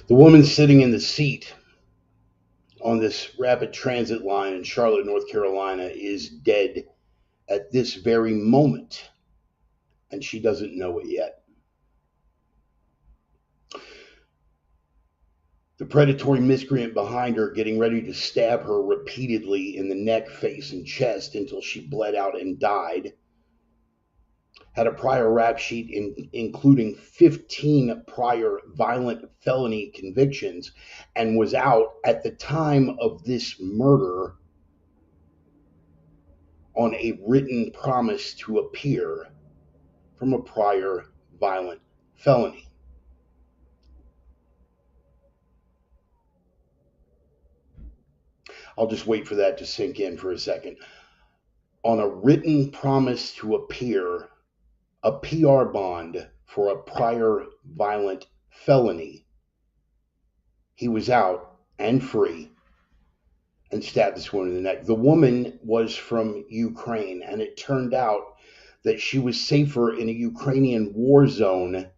The woman sitting in the seat on this rapid transit line in Charlotte, North Carolina, is dead at this very moment, and she doesn't know it yet. The predatory miscreant behind her, getting ready to stab her repeatedly in the neck, face, and chest until she bled out and died, had a prior rap sheet including 15 prior violent felony convictions, and was out at the time of this murder on a written promise to appear from a prior violent felony. I'll just wait for that to sink in for a second. On a written promise to appear, a PR bond for a prior violent felony, he was out and free and stabbed this woman in the neck. The woman was from Ukraine, and it turned out that she was safer in a Ukrainian war zone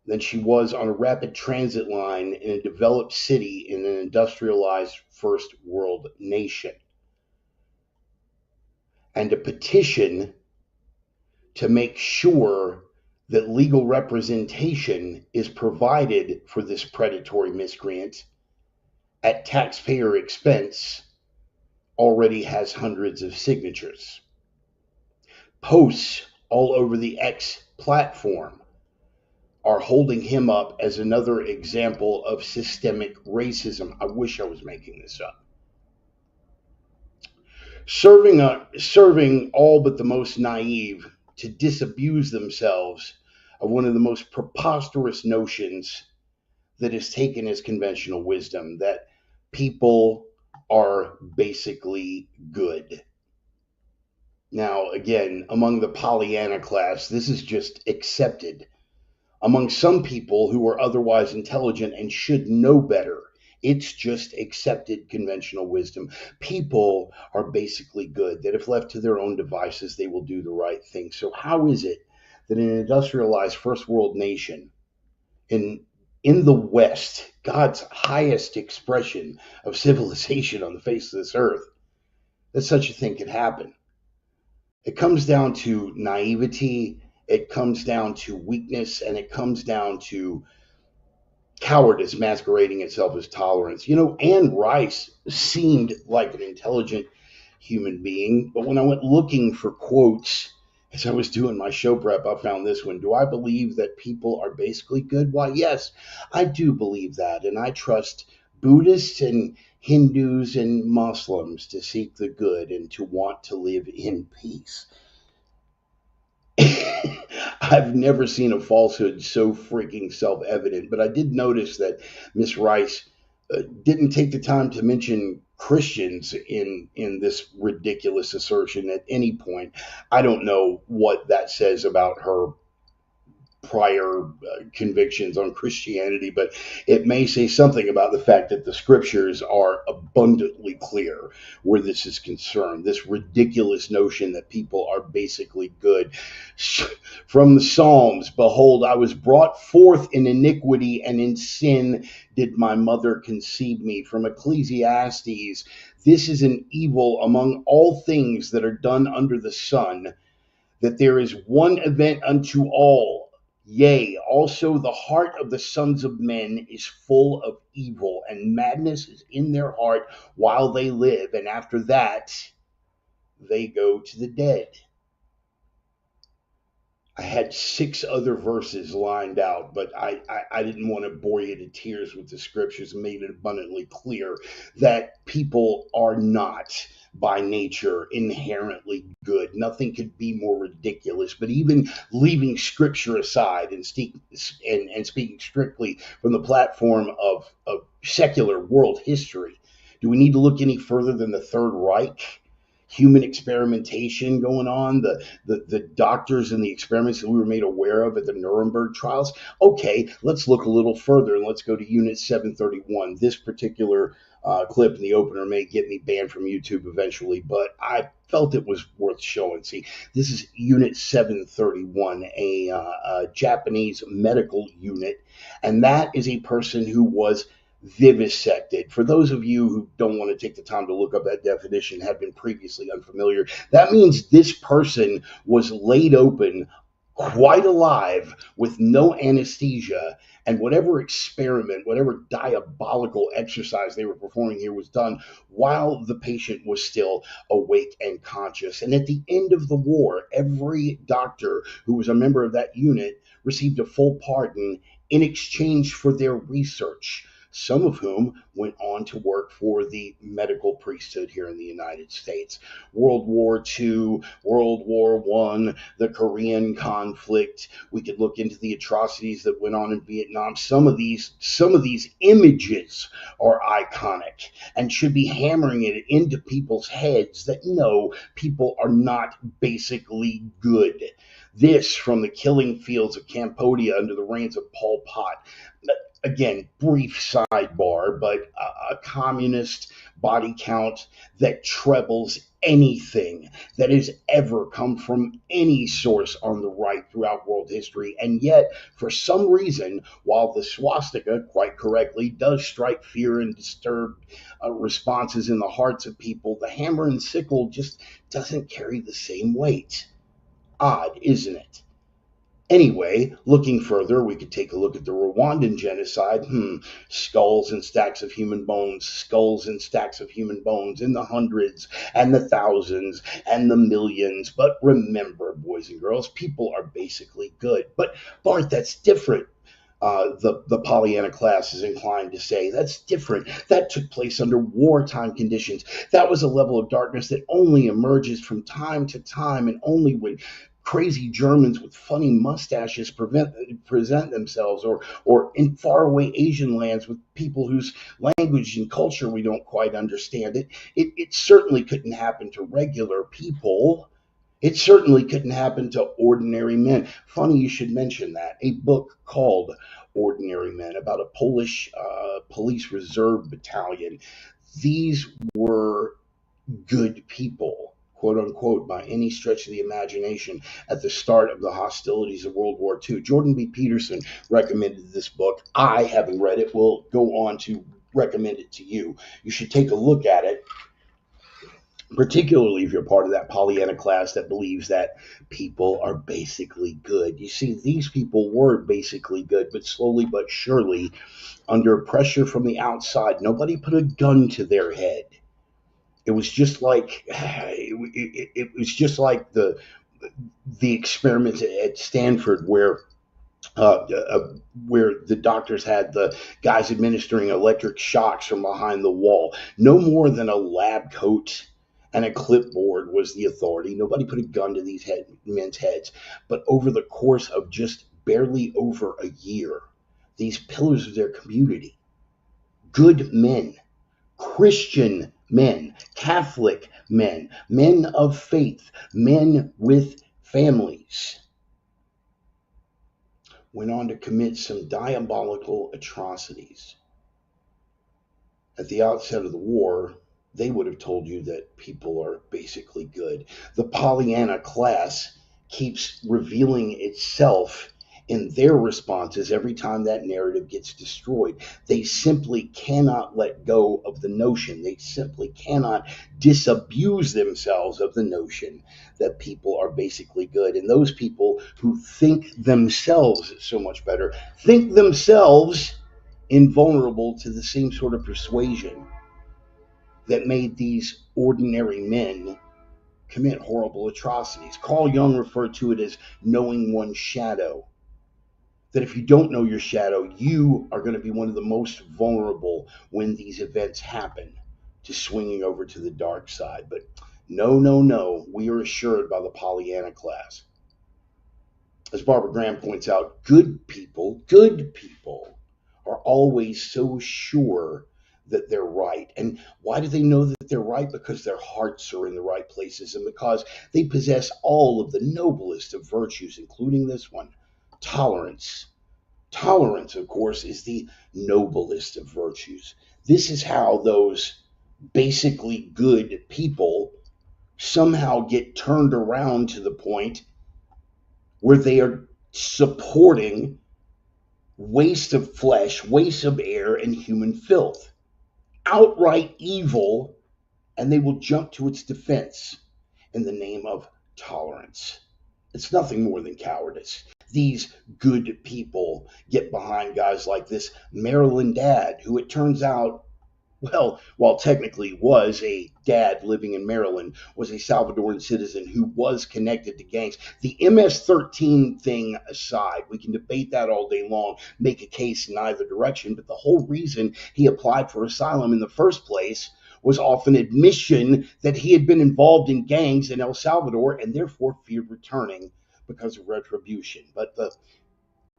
than she was on a rapid transit line in a developed city in an industrialized first world nation. And a petition to make sure that legal representation is provided for this predatory miscreant at taxpayer expense already has hundreds of signatures. Posts all over the X platform are holding him up as another example of systemic racism. I wish I was making this up. Serving all but the most naive to disabuse themselves of one of the most preposterous notions that is taken as conventional wisdom, that people are basically good. Now, again, among the Pollyanna class, this is just accepted. Among some people who are otherwise intelligent and should know better, it's just accepted conventional wisdom. People are basically good, that if left to their own devices, they will do the right thing. So how is it that in an industrialized first world nation, in the West, God's highest expression of civilization on the face of this earth, that such a thing could happen? It comes down to naivety, it comes down to weakness, and it comes down to cowardice masquerading itself as tolerance. You know, Anne Rice seemed like an intelligent human being, but when I went looking for quotes as I was doing my show prep, I found this one. Do I believe that people are basically good? Why, yes, I do believe that, and I trust Buddhists and Hindus and Muslims to seek the good and to want to live in peace. I've never seen a falsehood so freaking self-evident, but I did notice that Miss Rice didn't take the time to mention Christians in this ridiculous assertion at any point. I don't know what that says about her prior convictions on Christianity, but it may say something about the fact that the scriptures are abundantly clear where this is concerned. This ridiculous notion that people are basically good. From the Psalms, behold, I was brought forth in iniquity, and in sin did my mother conceive me. From Ecclesiastes, this is an evil among all things that are done under the sun, that there is one event unto all. Yea, also the heart of the sons of men is full of evil, and madness is in their heart while they live, and after that they go to the dead. I had 6 other verses lined out, but I didn't want to bore you to tears with the scriptures, and made it abundantly clear that people are not by nature inherently good. Nothing could be more ridiculous. But even leaving scripture aside and speaking strictly from the platform of secular world history, do we need to look any further than the Third Reich? Human experimentation going on, the doctors and the experiments that we were made aware of at the Nuremberg trials. Okay, let's look a little further, and let's go to Unit 731. This particular clip in the opener may get me banned from YouTube eventually, but I felt it was worth showing. See, this is Unit 731, a Japanese medical unit, and that is a person who was vivisected. For those of you who don't want to take the time to look up that definition, have been previously unfamiliar, that means this person was laid open quite alive with no anesthesia, and whatever experiment, whatever diabolical exercise they were performing here was done while the patient was still awake and conscious. And at the end of the war, every doctor who was a member of that unit received a full pardon in exchange for their research, some of whom went on to work for the medical priesthood here in the United States. World War II, World War I, the Korean conflict. We could look into the atrocities that went on in Vietnam. Some of these images are iconic and should be hammering it into people's heads that no, people are not basically good. This from the killing fields of Cambodia under the reigns of Pol Pot. Again, brief sidebar, but a communist body count that trebles anything that has ever come from any source on the right throughout world history. And yet, for some reason, while the swastika, quite correctly, does strike fear and disturb responses in the hearts of people, the hammer and sickle just doesn't carry the same weight. Odd, isn't it? Anyway, looking further, we could take a look at the Rwandan genocide. Skulls and stacks of human bones, skulls and stacks of human bones in the hundreds and the thousands and the millions. But remember, boys and girls, people are basically good. But Bart, that's different. The Pollyanna class is inclined to say that's different. That took place under wartime conditions. That was a level of darkness that only emerges from time to time, and only when crazy Germans with funny mustaches present themselves, or in faraway Asian lands with people whose language and culture we don't quite understand. It certainly couldn't happen to regular people. It certainly couldn't happen to ordinary men. Funny you should mention that. A book called Ordinary Men about a Polish police reserve battalion. These were good people, quote unquote, by any stretch of the imagination at the start of the hostilities of World War II. Jordan B. Peterson recommended this book. I, having read it, will go on to recommend it to you. You should take a look at it, particularly if you're part of that Pollyanna class that believes that people are basically good. You see, these people were basically good, but slowly but surely, under pressure from the outside, nobody put a gun to their head. It was just like it was just like the experiments at Stanford where the doctors had the guys administering electric shocks from behind the wall. No more than a lab coat and a clipboard was the authority. Nobody put a gun to these men's heads. But over the course of just barely over a year, these pillars of their community, good men, Christian men, Catholic men, men of faith, men with families, went on to commit some diabolical atrocities. At the outset of the war, they would have told you that people are basically good. The Pollyanna class keeps revealing itself in their responses every time that narrative gets destroyed. They simply cannot let go of the notion. They simply cannot disabuse themselves of the notion that people are basically good. And those people who think themselves so much better, think themselves invulnerable to the same sort of persuasion that made these ordinary men commit horrible atrocities. Carl Jung referred to it as knowing one's shadow. That if you don't know your shadow, you are going to be one of the most vulnerable when these events happen to swinging over to the dark side. But no, we are assured by the Pollyanna class. As Barbara Graham points out, good people are always so sure that they're right. And why do they know that they're right? Because their hearts are in the right places, and because they possess all of the noblest of virtues, including this one, tolerance. Tolerance, of course, is the noblest of virtues. This is how those basically good people somehow get turned around to the point where they are supporting waste of flesh, waste of air, and human filth. Outright evil, and they will jump to its defense in the name of tolerance. It's nothing more than cowardice. These good people get behind guys like this Maryland dad, who it turns out, well, while technically was a dad living in Maryland, was a Salvadoran citizen who was connected to gangs. The MS-13 thing aside, we can debate that all day long, make a case in either direction, but the whole reason he applied for asylum in the first place was off an admission that he had been involved in gangs in El Salvador and therefore feared returning because of retribution. But the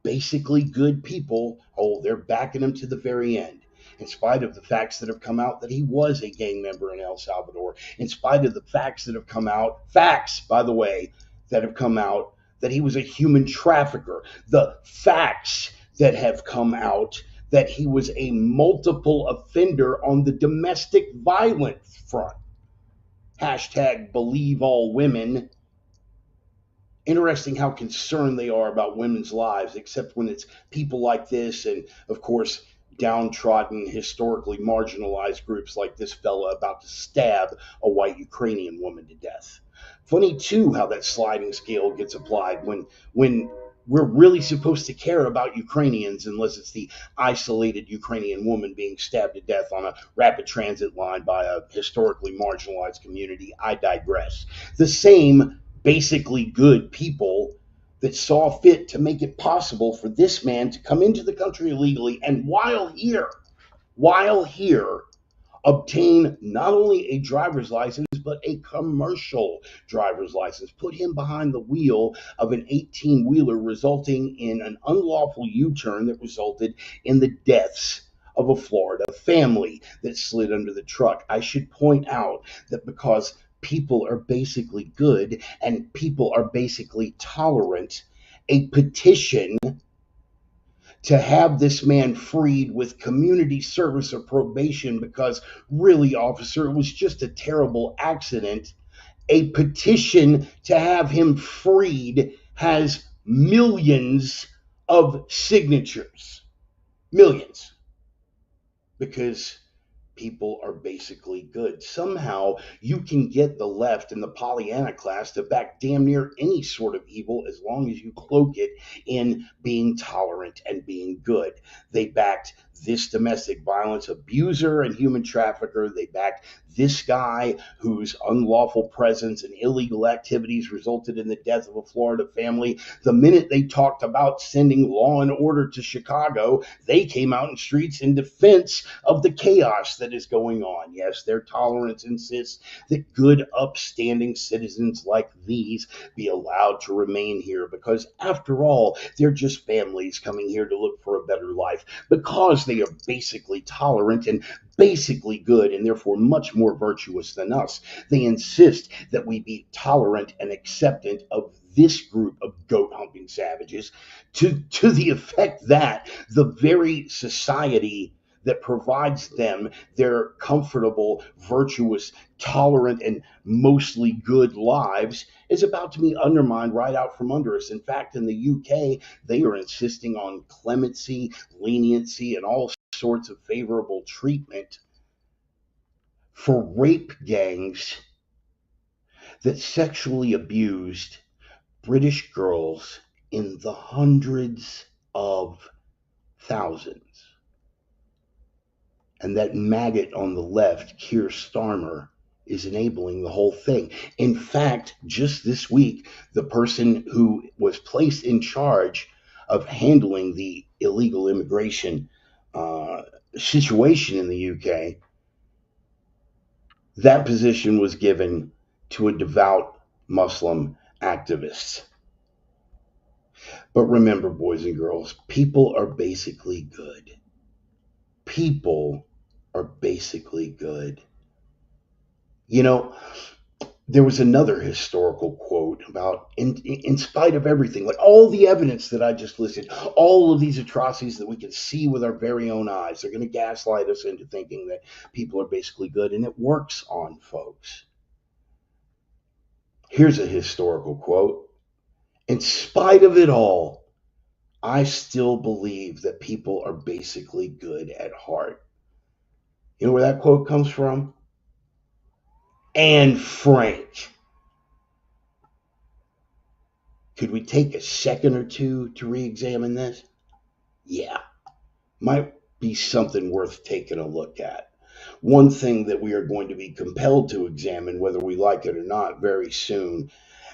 basically good people, oh, they're backing him to the very end. In spite of the facts that have come out that he was a gang member in El Salvador, in spite of the facts that have come out, facts, by the way, that have come out that he was a human trafficker, the facts that have come out that he was a multiple offender on the domestic violence front. Hashtag believe all women. Interesting how concerned they are about women's lives, except when it's people like this and, of course, downtrodden, historically marginalized groups like this fella about to stab a white Ukrainian woman to death. Funny, too, how that sliding scale gets applied when we're really supposed to care about Ukrainians unless it's the isolated Ukrainian woman being stabbed to death on a rapid transit line by a historically marginalized community. I digress. The same basically good people that saw fit to make it possible for this man to come into the country illegally and while here obtain not only a driver's license but a commercial driver's license, put him behind the wheel of an 18-wheeler, resulting in an unlawful U-turn that resulted in the deaths of a Florida family that slid under the truck. I should point out that because people are basically good and people are basically tolerant, a petition to have this man freed with community service or probation, because really, officer, it was just a terrible accident. A petition to have him freed has millions of signatures. Millions. Because people are basically good. Somehow you can get the left and the Pollyanna class to back damn near any sort of evil as long as you cloak it in being tolerant and being good. They backed this domestic violence abuser and human trafficker. They backed this guy whose unlawful presence and illegal activities resulted in the death of a Florida family. The minute they talked about sending law and order to Chicago, they came out in streets in defense of the chaos that is going on. Yes, their tolerance insists that good, upstanding citizens like these be allowed to remain here because, after all, they're just families coming here to look for a better life because they are basically tolerant and basically good and therefore much more virtuous than us. They insist that we be tolerant and acceptant of this group of goat humping savages to the effect that the very society that provides them their comfortable, virtuous, tolerant, and mostly good lives is about to be undermined right out from under us. In fact, in the UK, they are insisting on clemency, leniency, and all sorts of favorable treatment for rape gangs that sexually abused British girls in the hundreds of thousands. And that maggot on the left, Keir Starmer, is enabling the whole thing. In fact, just this week, the person who was placed in charge of handling the illegal immigration situation in the UK, that position was given to a devout Muslim activist. But remember, boys and girls, people are basically good. People are basically good. You know, there was another historical quote about, in spite of everything, like all the evidence that I just listed, all of these atrocities that we can see with our very own eyes, they're going to gaslight us into thinking that people are basically good, and it works on folks. Here's a historical quote. In spite of it all, I still believe that people are basically good at heart. You know where that quote comes from? Anne Frank. Could we take a second or two to re-examine this? Yeah, might be something worth taking a look at. One thing that we are going to be compelled to examine, whether we like it or not, very soon,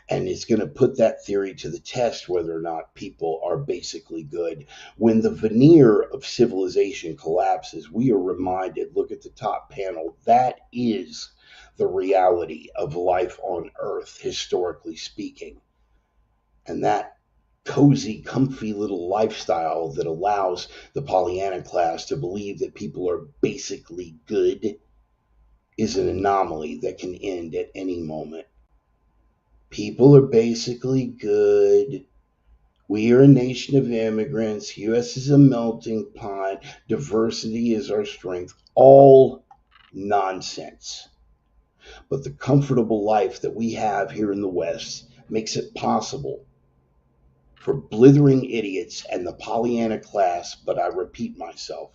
and it's going to put that theory to the test, whether or not people are basically good. When the veneer of civilization collapses, we are reminded, look at the top panel, that is the reality of life on Earth, historically speaking. And that cozy, comfy little lifestyle that allows the Pollyanna class to believe that people are basically good is an anomaly that can end at any moment. People are basically good. We are a nation of immigrants. U.S. is a melting pot. Diversity is our strength. All nonsense. But the comfortable life that we have here in the West makes it possible for blithering idiots and the Pollyanna class, but I repeat myself,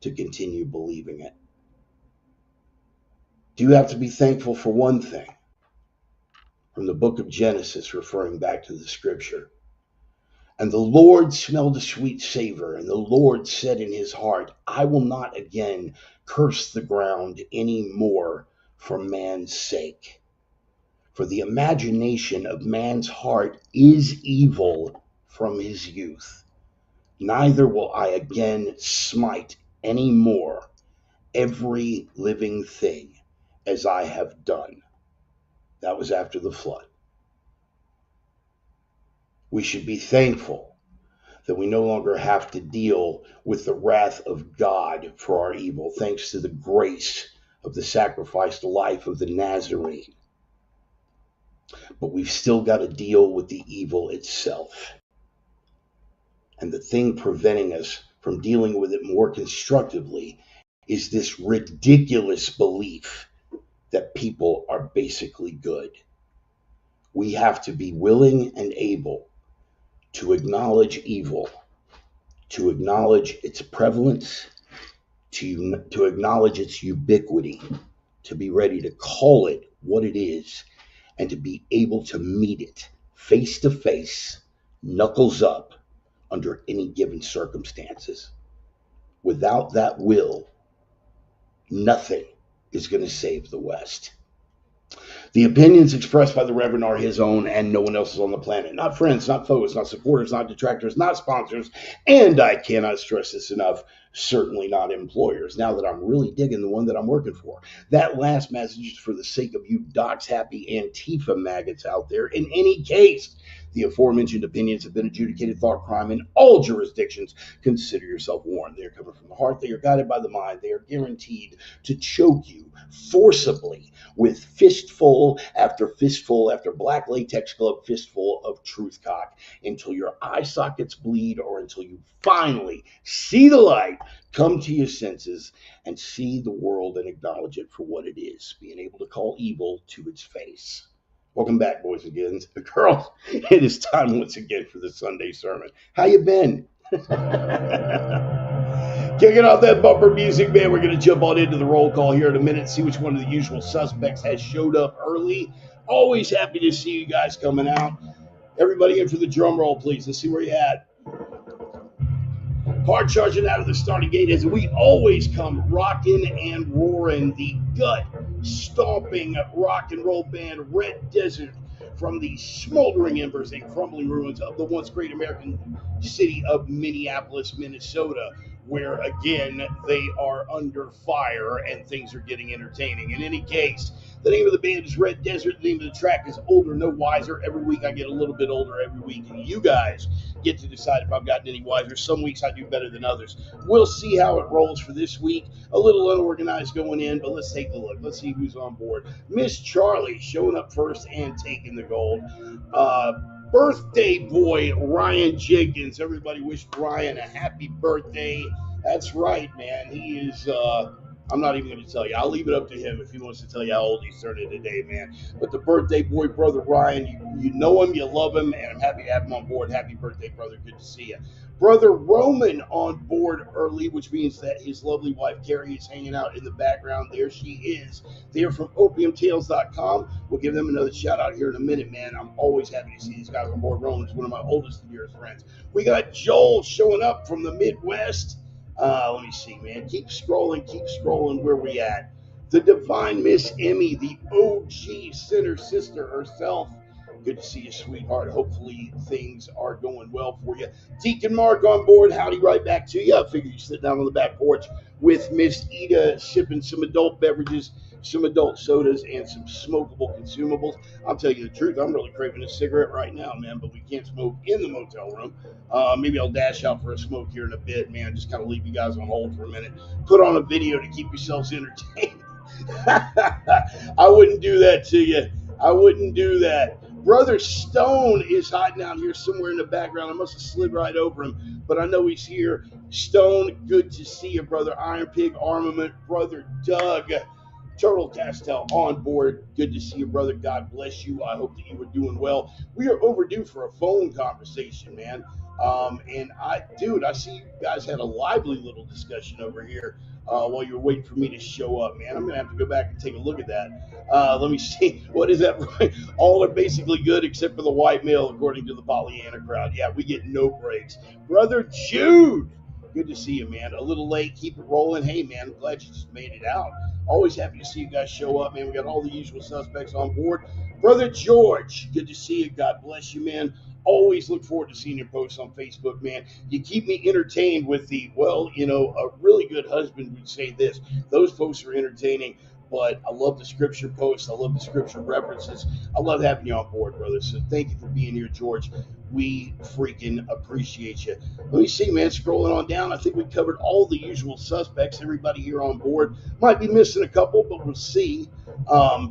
to continue believing it. Do you have to be thankful for one thing? From the book of Genesis, referring back to the scripture. And the Lord smelled a sweet savor, and the Lord said in his heart, I will not again curse the ground any more for man's sake. For the imagination of man's heart is evil from his youth. Neither will I again smite any more every living thing as I have done. That was after the flood. We should be thankful that we no longer have to deal with the wrath of God for our evil, thanks to the grace of the sacrificed life of the Nazarene. But we've still got to deal with the evil itself. And the thing preventing us from dealing with it more constructively is this ridiculous belief that people are basically good. We have to be willing and able to acknowledge evil, to acknowledge its prevalence, to acknowledge its ubiquity, to be ready to call it what it is, and to be able to meet it face to face, knuckles up, under any given circumstances. Without that will, nothing is going to save the West. The opinions expressed by the Reverend are his own and no one else's on the planet. Not friends, not foes, not supporters, not detractors, not sponsors, and I cannot stress this enough, certainly not employers. Now that I'm really digging the one that I'm working for. That last message is for the sake of you docs happy Antifa maggots out there. In any case, the aforementioned opinions have been adjudicated thought crime in all jurisdictions. Consider yourself warned. They are coming from the heart. They are guided by the mind. They are guaranteed to choke you forcibly with fistful after black latex glove fistful of truth cock until your eye sockets bleed or until you finally see the light, come to your senses, and see the world and acknowledge it for what it is, being able to call evil to its face. Welcome back, boys and girls. It is time once again for the Sunday sermon. How you been? Kicking off that bumper music, man, we're going to jump on into the roll call here in a minute, see which one of the usual suspects has showed up early. Always happy to see you guys coming out. Everybody in for the drum roll, please. Let's see where you're at. Hard charging out of the starting gate as we always come rocking and roaring, the gut-stomping rock and roll band Red Desert from the smoldering embers and crumbling ruins of the once great American city of Minneapolis, Minnesota, where, again, they are under fire and things are getting entertaining. In any case, The name of the band is Red Desert. The name of the track is Older No Wiser. Every week I get a little bit older every week, and you guys get to decide if I've gotten any wiser. Some weeks I do better than others. We'll see how it rolls for this week. A little unorganized going in, but let's take a look. Let's see who's on board. Miss Charlie showing up first and taking the gold. Birthday boy Ryan Jenkins. Everybody wish Ryan a happy birthday. That's right, man. He is, I'm not even going to tell you. I'll leave it up to him if he wants to tell you how old he's turning today, man. But the birthday boy, brother Ryan, you know him, you love him, and I'm happy to have him on board. Happy birthday, brother. Good to see you. Brother Roman on board early, which means that his lovely wife, Carrie, is hanging out in the background. There she is. They're from opiumtales.com. We'll give them another shout out here in a minute, man. I'm always happy to see these guys on board. Roman's one of my oldest and dearest friends. We got Joel showing up from the Midwest. Let me see, man. Keep scrolling. Where we at? The Divine Miss Emmy, the OG Sinner Sister herself. Good to see you, sweetheart. Hopefully things are going well for you. Deacon Mark on board. Howdy, right back to you. I figure you sit down on the back porch with Miss Ida, sipping some adult beverages, some adult sodas, and some smokable consumables. I'll tell you the truth, I'm really craving a cigarette right now, man, but we can't smoke in the motel room. Maybe I'll dash out for a smoke here in a bit, man. Just kind of leave you guys on hold for a minute. Put on a video to keep yourselves entertained. I wouldn't do that to you. I wouldn't do that. Brother Stone is hiding out here somewhere in the background. I must have slid right over him, but I know he's here. Stone, good to see you, brother. Iron Pig Armament, brother Doug. Turtle Castell on board. Good to see you, brother. God bless you. I hope that you were doing well. We are overdue for a phone conversation, man. And I see you guys had a lively little discussion over here while you were waiting for me to show up, man. I'm going to have to go back and take a look at that. Let me see. What is that? All are basically good except for the white male, according to the Pollyanna crowd. Yeah, we get no breaks. Brother Jude, good to see you, man. A little late. Keep it rolling. Hey, man, I'm glad you just made it out. Always happy to see you guys show up, man. We got all the usual suspects on board. Brother George, good to see you. God bless you, man. Always look forward to seeing your posts on Facebook, man. You keep me entertained with the, a really good husband would say this. Those posts are entertaining, but I love the scripture posts. I love the scripture references. I love having you on board, brother. So thank you for being here, George. We freaking appreciate you. Let me see, man. Scrolling on down, I think we covered all the usual suspects. Everybody here on board. Might be missing a couple, but we'll see.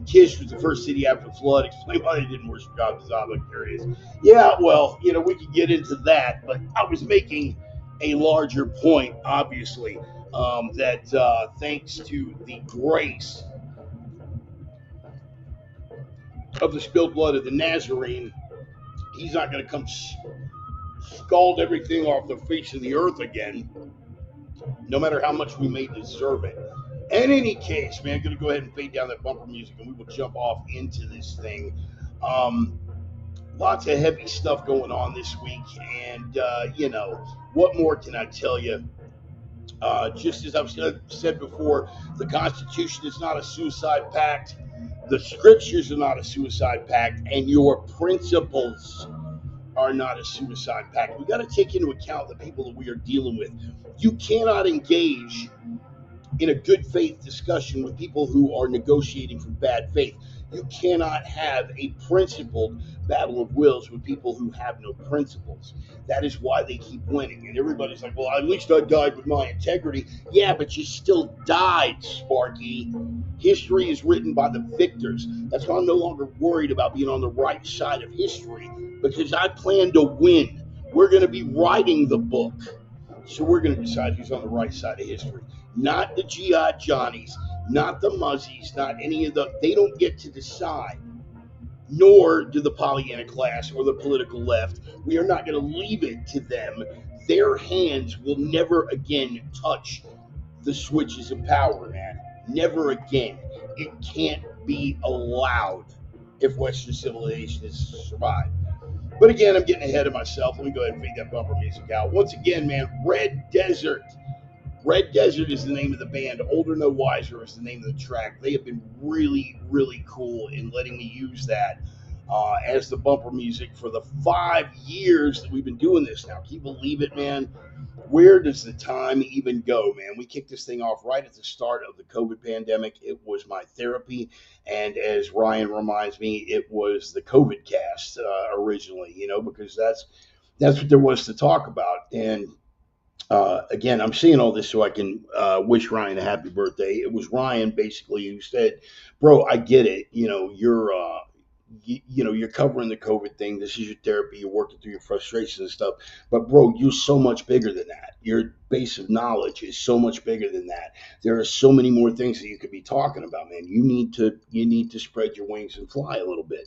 Kish was the first city after the flood. Explain why they didn't worship God. I'm curious. Yeah, well, we could get into that, but I was making a larger point, obviously, that thanks to the grace of the spilled blood of the Nazarene, he's not going to come scald everything off the face of the earth again, no matter how much we may deserve it. In any case, man, I'm going to go ahead and fade down that bumper music, and we will jump off into this thing. Lots of heavy stuff going on this week, and, what more can I tell you? Just as I've said before, the Constitution is not a suicide pact. The scriptures are not a suicide pact, and your principles are not a suicide pact. We got to take into account the people that we are dealing with. You cannot engage in a good faith discussion with people who are negotiating from bad faith. You cannot have a principled battle of wills with people who have no principles. That is why they keep winning. And everybody's like, well, at least I died with my integrity. Yeah, but you still died, Sparky. History is written by the victors. That's why I'm no longer worried about being on the right side of history, because I plan to win. We're going to be writing the book. So we're going to decide who's on the right side of history. Not the G.I. Johnnies, not the Muzzies, not any of the. They don't get to decide, nor do the Pollyanna class or the political left. We are not going to leave it to them. Their hands will never again touch the switches of power, man. Never again. It can't be allowed if Western civilization is to survive. But again, I'm getting ahead of myself. Let me go ahead and fade that bumper music out. Once again, man, Red Desert. Red Desert is the name of the band. Older No Wiser is the name of the track. They have been really, really cool in letting me use that as the bumper music for the 5 years that we've been doing this now. Can you believe it, man? where does the time even go, man? We kicked this thing off right at the start of the COVID pandemic. It was my therapy, and as Ryan reminds me, it was the COVID cast originally. Because that's what there was to talk about. And again, I'm seeing all this so I can wish Ryan a happy birthday. It was Ryan basically who said, "Bro, I get it. You're covering the COVID thing. This is your therapy. You're working through your frustrations and stuff. But bro, you're so much bigger than that. Your base of knowledge is so much bigger than that. There are so many more things that you could be talking about, man. You need to spread your wings and fly a little bit."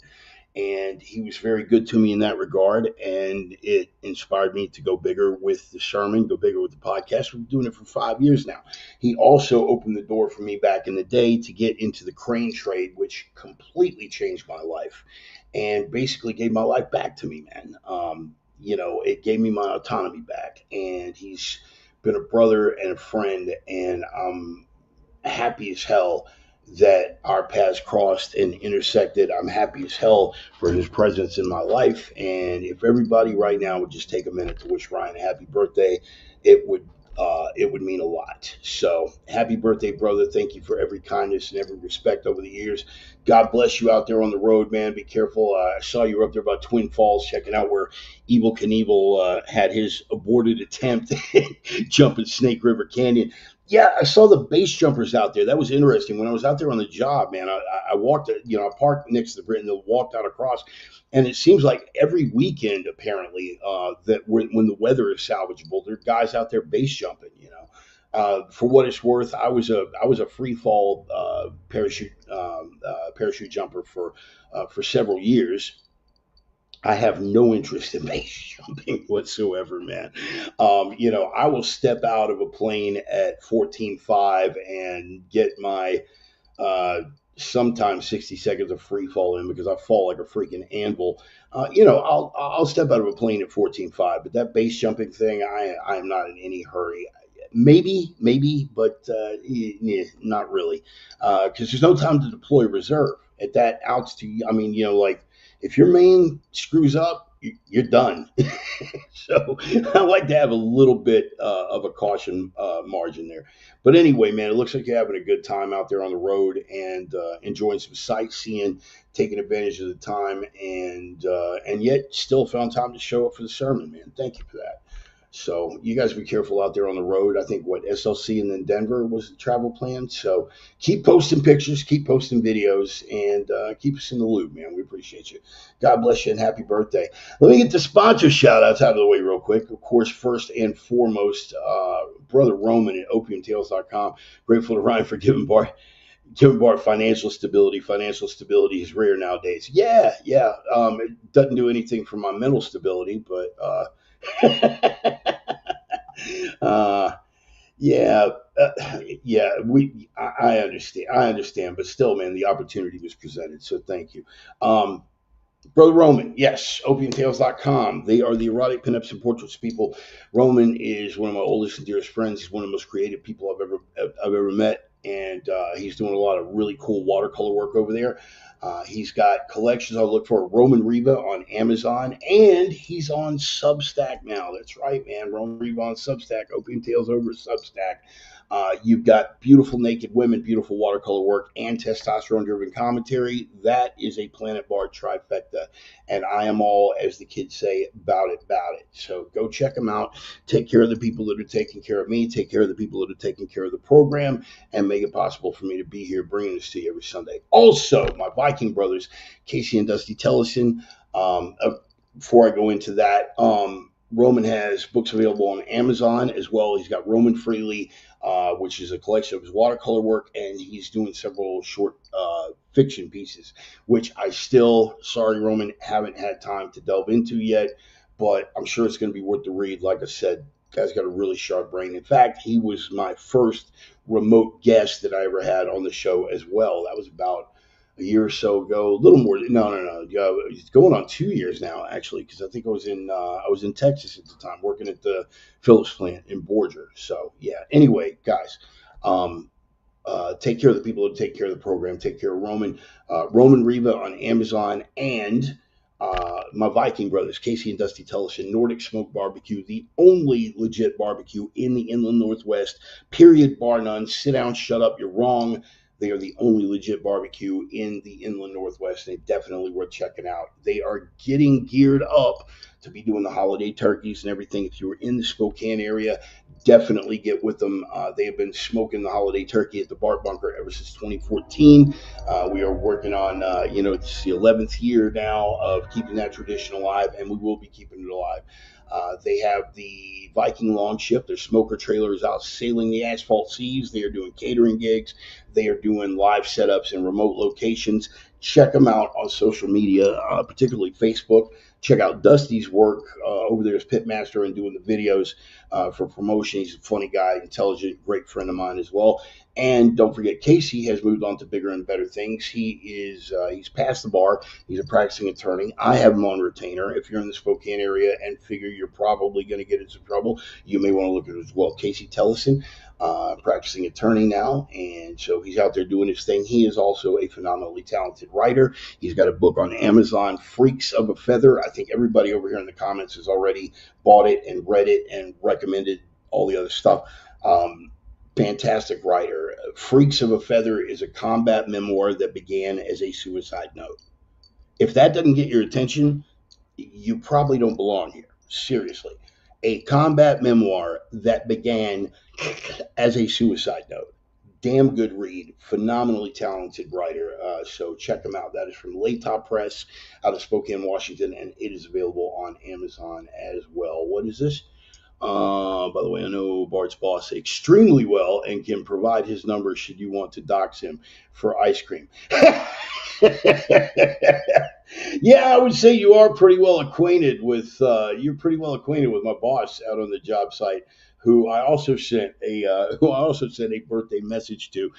And he was very good to me in that regard, and it inspired me to go bigger with the sermon, go bigger with the podcast. We've been doing it for 5 years now. He also opened the door for me back in the day to get into the crane trade, which completely changed my life and basically gave my life back to me, man. It gave me my autonomy back, and he's been a brother and a friend, and I'm happy as hell that our paths crossed and intersected. I'm happy as hell for his presence in my life. And if everybody right now would just take a minute to wish Ryan a happy birthday, it would mean a lot. So happy birthday, brother. Thank you for every kindness and every respect over the years. God bless you out there on the road, man. Be careful. I saw you were up there by Twin Falls checking out where Evel Knievel had his aborted attempt jumping Snake River Canyon. Yeah, I saw the base jumpers out there. That was interesting. When I was out there on the job, man, I walked, I parked next to the bridge and walked out across. And it seems like every weekend, apparently, that when the weather is salvageable, there are guys out there base jumping. For what it's worth, I was a free fall parachute jumper for several years. I have no interest in base jumping whatsoever, man. I will step out of a plane at 14.5 and get my sometimes 60 seconds of free fall in because I fall like a freaking anvil. I'll step out of a plane at 14.5, but that base jumping thing, I am not in any hurry. Maybe, but not really, because there's no time to deploy reserve at that altitude. I mean, like if your main screws up, you're done. So I like to have a little bit of a caution margin there. But anyway, man, it looks like you're having a good time out there on the road and enjoying some sightseeing, taking advantage of the time, and yet still found time to show up for the sermon, man. Thank you for that. So you guys be careful out there on the road. I think SLC and then Denver was the travel plan. So keep posting pictures, keep posting videos, and keep us in the loop, man. We appreciate you. God bless you and happy birthday. Let me get the sponsor shout outs out of the way real quick. Of course, first and foremost, Brother Roman at opiumtales.com. Grateful to Ryan for giving Bart financial stability. Financial stability is rare nowadays. Yeah. It doesn't do anything for my mental stability, but yeah, I understand, but still, man, the opportunity was presented, so thank you. Brother Roman, yes, opiumtales.com. They are the erotic pinups and portraits people. Roman is one of my oldest and dearest friends. He's one of the most creative people I've ever met, and he's doing a lot of really cool watercolor work over there. He's got collections. I'll look for Roman Riva on Amazon, and he's on Substack now. That's right, man. Roman Riva on Substack. Opium Tales over Substack. You've got beautiful naked women, beautiful watercolor work, and testosterone-driven commentary. That is a Planet Bar trifecta, and I am all, as the kids say, about it. So go check them out. Take care of the people that are taking care of me. Take care of the people that are taking care of the program, and make it possible for me to be here bringing this to you every Sunday. Also, my Viking brothers, Casey and Dusty Tellison. Before I go into that, Roman has books available on Amazon as well. He's got Roman Freely, which is a collection of his watercolor work, and he's doing several short fiction pieces, which I still, sorry, Roman, haven't had time to delve into yet, but I'm sure it's going to be worth the read. Like I said, guy's got a really sharp brain. In fact, he was my first remote guest that I ever had on the show as well. That was about a year or so ago, a little more. No. It's going on 2 years now, actually, because I think I was in Texas at the time, working at the Phillips plant in Borger. So yeah. Anyway, guys, take care of the people who take care of the program. Take care of Roman Riva on Amazon, and my Viking brothers, Casey and Dusty Tellison, Nordic Smoke Barbecue, the only legit barbecue in the Inland Northwest, period, bar none. Sit down, shut up, you're wrong. They are the only legit barbecue in the Inland Northwest, and definitely worth checking out. They are getting geared up to be doing the holiday turkeys and everything. If you were in the Spokane area, definitely get with them. They have been smoking the holiday turkey at the Bart Bunker ever since 2014. We are working on, it's the 11th year now of keeping that tradition alive, and we will be keeping it alive. They have the Viking Longship. Their smoker trailer is out sailing the asphalt seas. They are doing catering gigs. They are doing live setups in remote locations. Check them out on social media, particularly Facebook. Check out Dusty's work over there as pitmaster and doing the videos for promotion. He's a funny guy, intelligent, great friend of mine as well. And don't forget, Casey has moved on to bigger and better things. He's passed the bar. He's a practicing attorney. I have him on retainer. If you're in the Spokane area and figure you're probably going to get into trouble, you may want to look at it as well. Casey Tellison, practicing attorney now, and so he's out there doing his thing. He is also a phenomenally talented writer. He's got a book on Amazon, Freaks of a Feather. I think everybody over here in the comments has already bought it and read it and recommended all the other stuff. Fantastic writer. Freaks of a Feather is a combat memoir that began as a suicide note. If that doesn't get your attention, you probably don't belong here. Seriously. A combat memoir that began as a suicide note. Damn good read. Phenomenally talented writer. So check him out. That is from Latop Press out of Spokane, Washington, and it is available on Amazon as well. What is this? By the way, I know Bart's boss extremely well and can provide his number should you want to dox him for ice cream. Yeah, I would say you are pretty well acquainted with my boss out on the job site, who I also sent a birthday message to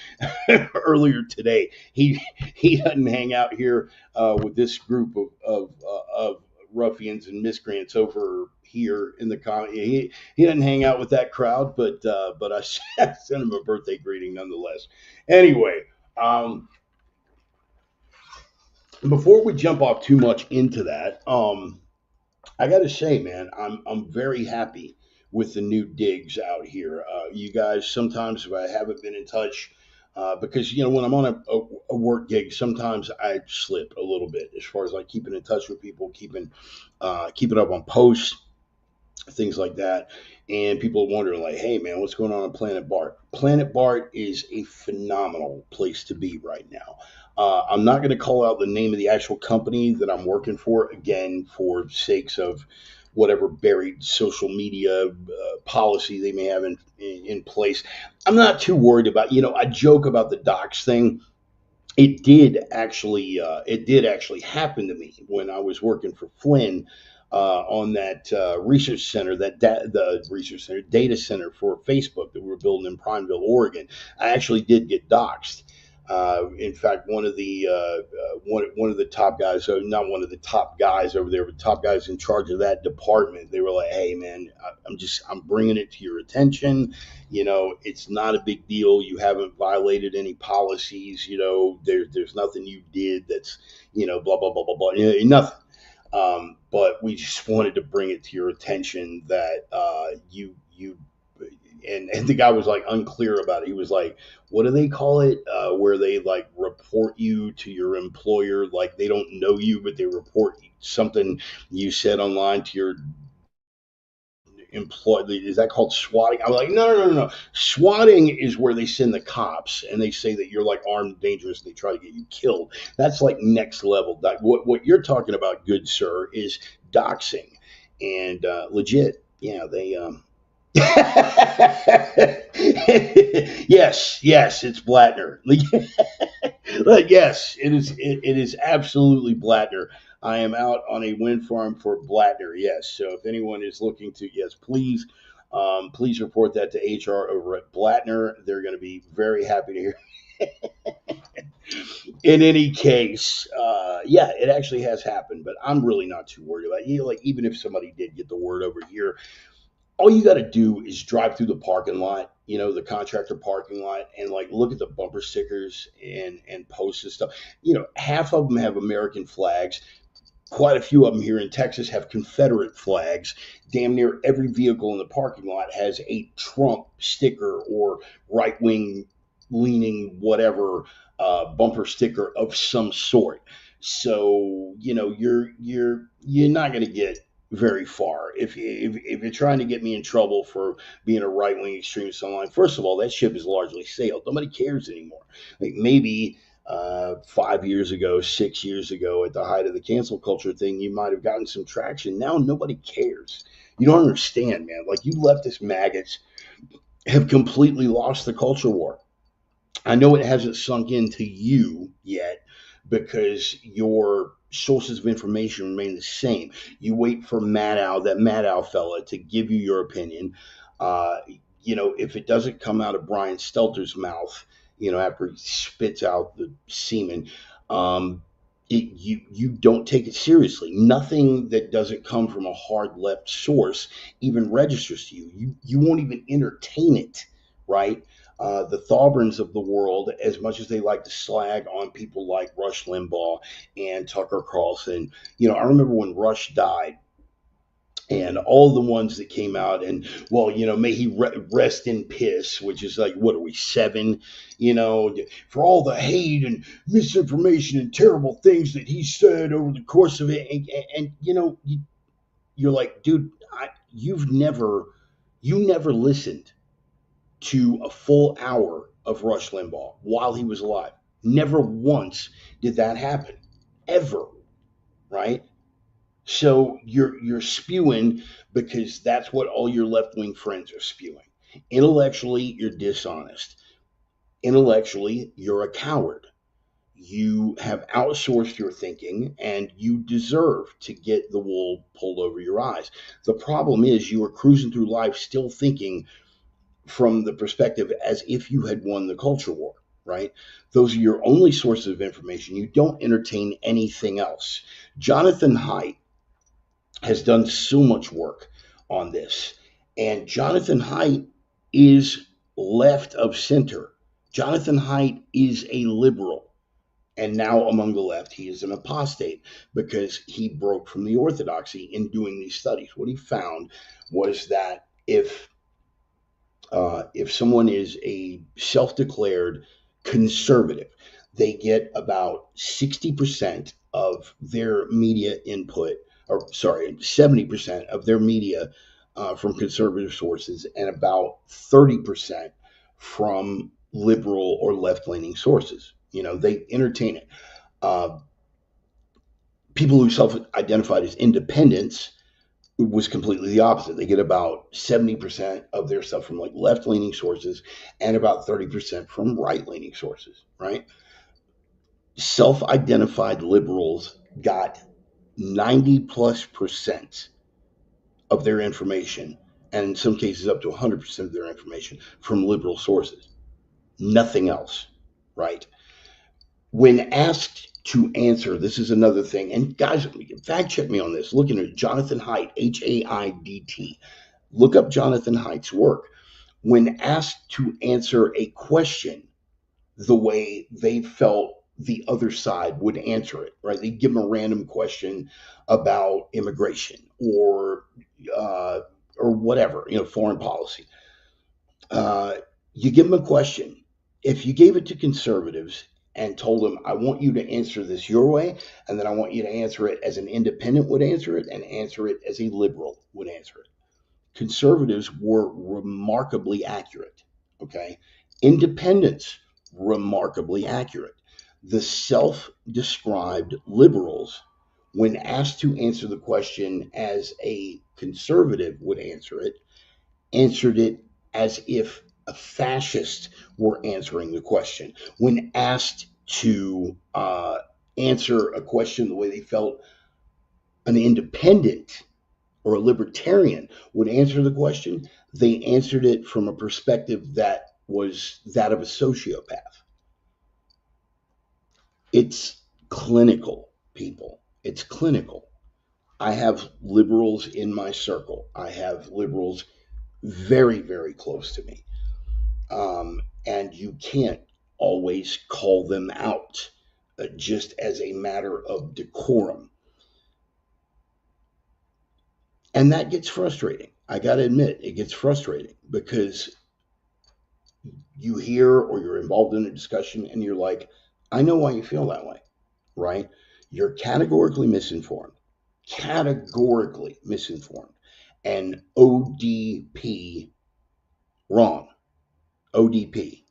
earlier today. He doesn't hang out here with this group of ruffians and miscreants over here in the he doesn't hang out with that crowd, but I sent him a birthday greeting nonetheless. Anyway, before we jump off too much into that, I got to say, man, I'm very happy with the new digs out here. You guys, sometimes if I haven't been in touch, because when I'm on a work gig, sometimes I slip a little bit as far as like keeping in touch with people, keeping up on posts, things like that. And people are wondering, like, hey, man, what's going on Planet Bart? Planet Bart is a phenomenal place to be right now. I'm not going to call out the name of the actual company that I'm working for, again, for sakes of whatever buried social media policy they may have in place. I'm not too worried about, I joke about the docs thing. It did actually happen to me when I was working for Flynn on that research center, data center for Facebook that we were building in Prineville, Oregon. I actually did get doxxed. In fact, one of the top guys, so not one of the top guys over there, but top guys in charge of that department, they were like, "Hey, man, I'm bringing it to your attention. It's not a big deal. You haven't violated any policies. There's nothing you did that's, blah blah blah blah blah. Nothing. But we just wanted to bring it to your attention that you." And the guy was like unclear about it. He was like, what do they call it? Where they like report you to your employer, like they don't know you, but they report something you said online to your employee. Is that called swatting? I'm like, no. Swatting is where they send the cops and they say that you're like armed and dangerous and they try to get you killed. That's like next level. What you're talking about, good sir, is doxing. And legit, they yes, it's Blattner. Yes, it is absolutely Blattner. I am out on a wind farm for Blattner. Yes, so if anyone is looking to, yes, please report that to HR over at Blattner. They're going to be very happy to hear. In any case, it actually has happened, but I'm really not too worried about it. Like even if somebody did get the word over here, all you got to do is drive through the parking lot, the contractor parking lot, and like look at the bumper stickers and posts and stuff. Half of them have American flags. quite a few of them here in Texas have Confederate flags. Damn near every vehicle in the parking lot has a Trump sticker or right wing leaning whatever bumper sticker of some sort. So you're not going to get very far if you're trying to get me in trouble for being a right wing extremist online. First of all, that ship has largely sailed. Nobody cares anymore. Like maybe 5 years ago, 6 years ago, at the height of the cancel culture thing, you might have gotten some traction. Now nobody cares. You don't understand, man. Like, you leftist maggots have completely lost the culture war. I know it hasn't sunk into you yet because your sources of information remain the same. You wait for that Maddow fella, to give you your opinion. Uh, if it doesn't come out of Brian Stelter's mouth, after he spits out the semen, um, you don't take it seriously. Nothing that doesn't come from a hard left source even registers to you. You won't even entertain it, right? The Thauberns of the world, as much as they like to slag on people like Rush Limbaugh and Tucker Carlson. I remember when Rush died, and all the ones that came out, and well, may he rest in piss, which is like, what are we, 7, for all the hate and misinformation and terrible things that he said over the course of it. And you're like, dude, you never listened to a full hour of Rush Limbaugh while he was alive. Never once did that happen, ever, right? So you're spewing because that's what all your left wing friends are spewing. Intellectually, you're dishonest. Intellectually, you're a coward. You have outsourced your thinking, and you deserve to get the wool pulled over your eyes. The problem is, you are cruising through life still thinking from the perspective as if you had won the culture war, right? Those are your only sources of information. You don't entertain anything else. Jonathan Haidt has done so much work on this, and Jonathan Haidt is left of center. Jonathan Haidt is a liberal. And now among the left, he is an apostate because he broke from the orthodoxy in doing these studies. What he found was that if someone is a self-declared conservative, they get about 60% of their media input, or sorry, 70% of their media from conservative sources, and about 30% from liberal or left-leaning sources. They entertain it. Uh, People who self-identified as independents was completely the opposite. They get about 70% of their stuff from like left-leaning sources and about 30% from right-leaning sources, right? Self-identified liberals got 90+% of their information, and in some cases up to 100% of their information, from liberal sources. Nothing else, right? When asked to answer, this is another thing, and guys, fact check me on this. Looking at Jonathan Haidt, Haidt. Look up Jonathan Haidt's work. When asked to answer a question the way they felt the other side would answer it, right? They give them a random question about immigration or whatever, foreign policy. Uh, you give them a question. If you gave it to conservatives and told them, I want you to answer this your way, and then I want you to answer it as an independent would answer it, and answer it as a liberal would answer it, conservatives were remarkably accurate. Okay. Independents, remarkably accurate. The self described liberals, when asked to answer the question as a conservative would answered it as if a fascist were answering the question. When asked to answer a question the way they felt an independent or a libertarian would answer the question, they answered it from a perspective that was that of a sociopath. It's clinical, people. It's clinical. I have liberals in my circle. I have liberals very, very close to me. And you can't always call them out just as a matter of decorum. And that gets frustrating. I got to admit, it gets frustrating because you hear or you're involved in a discussion and you're like, I know why you feel that way, right? You're categorically misinformed, categorically misinformed, and ODP wrong. ODP.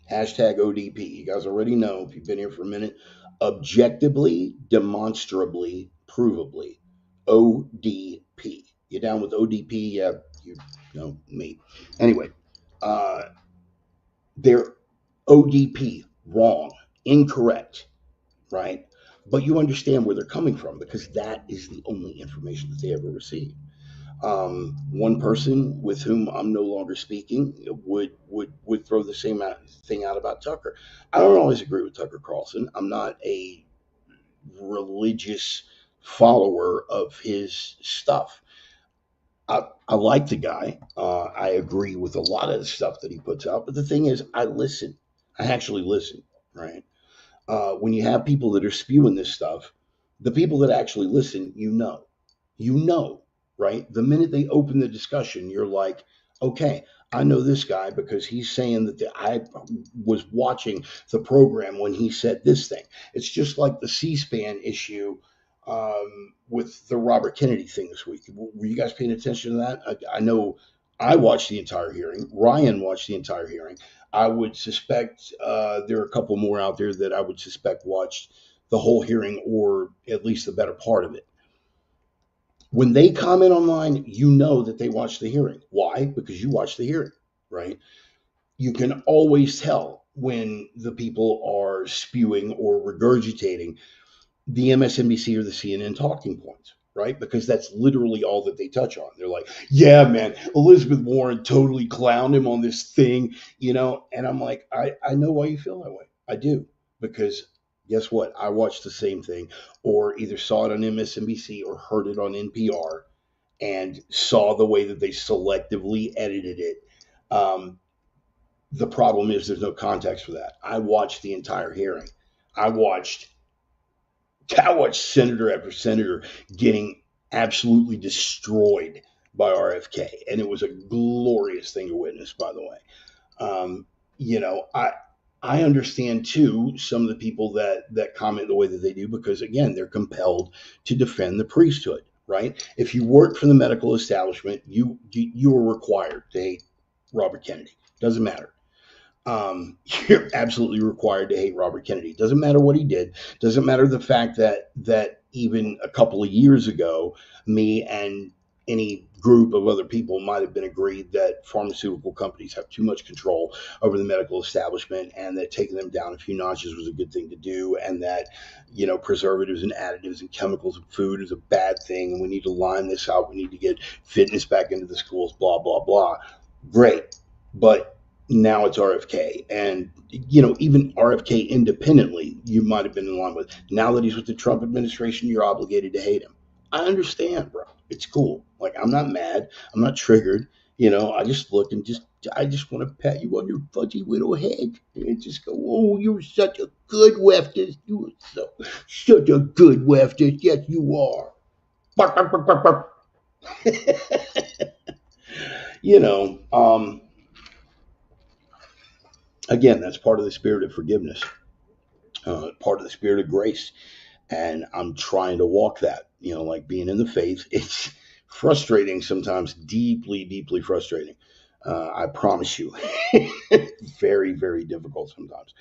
Hashtag ODP. You guys already know if you've been here for a minute. Objectively, demonstrably, provably. ODP. You down with ODP? Yeah, you know me. Anyway, uh, they're ODP wrong, incorrect, right? But you understand where they're coming from because that is the only information that they ever receive. One person with whom I'm no longer speaking would throw the same thing out about Tucker. I don't always agree with Tucker Carlson. I'm not a religious follower of his stuff. I like the guy. I agree with a lot of the stuff that he puts out. But the thing is, I listen. I actually listen, right? When you have people that are spewing this stuff, the people that actually listen, you know, right? The minute they open the discussion, you're like, okay, I know this guy because he's saying that I was watching the program when he said this thing. It's just like the C-SPAN issue with the Robert Kennedy thing this week. Were you guys paying attention to that? I know I watched the entire hearing. Ryan watched the entire hearing. I would suspect there are a couple more out there that I would suspect watched the whole hearing or at least the better part of it. When they comment online, you know that they watched the hearing. Why? Because you watched the hearing, right? You can always tell when the people are spewing or regurgitating the MSNBC or the CNN talking points, right? Because that's literally all that they touch on. They're like, yeah, man, Elizabeth Warren totally clowned him on this thing, you know? And I'm like, I know why you feel that way. I do. Because guess what? I watched the same thing or either saw it on MSNBC or heard it on NPR and saw the way that they selectively edited it. Um, the problem is there's no context for that. I watched the entire hearing. I watched senator after senator getting absolutely destroyed by RFK, and it was a glorious thing to witness. By the way, you know, I understand too some of the people that comment the way that they do because again they're compelled to defend the priesthood. Right? If you work for the medical establishment, you are required to hate Robert Kennedy. Doesn't matter. You're absolutely required to hate Robert Kennedy. Doesn't matter what he did. Doesn't matter the fact that even a couple of years ago, me and any group of other people might have been agreed that pharmaceutical companies have too much control over the medical establishment and that taking them down a few notches was a good thing to do and that, you know, preservatives and additives and chemicals in food is a bad thing and we need to line this out. We need to get fitness back into the schools, blah, blah, blah. Great. But now it's RFK. And, you know, even RFK independently, you might have been in line with. Now that he's with the Trump administration, you're obligated to hate him. I understand, bro. It's cool. Like, I'm not mad. I'm not triggered. You know, I just look and I just want to pat you on your fuzzy little head and just go, oh, you're such a good leftist. You are such a good leftist. Yes, you are. Bark, bark, bark, bark, bark. You know, again, that's part of the spirit of forgiveness, part of the spirit of grace. And I'm trying to walk that, you know, like being in the faith. It's frustrating sometimes, deeply, deeply frustrating. I promise you, very, very difficult sometimes.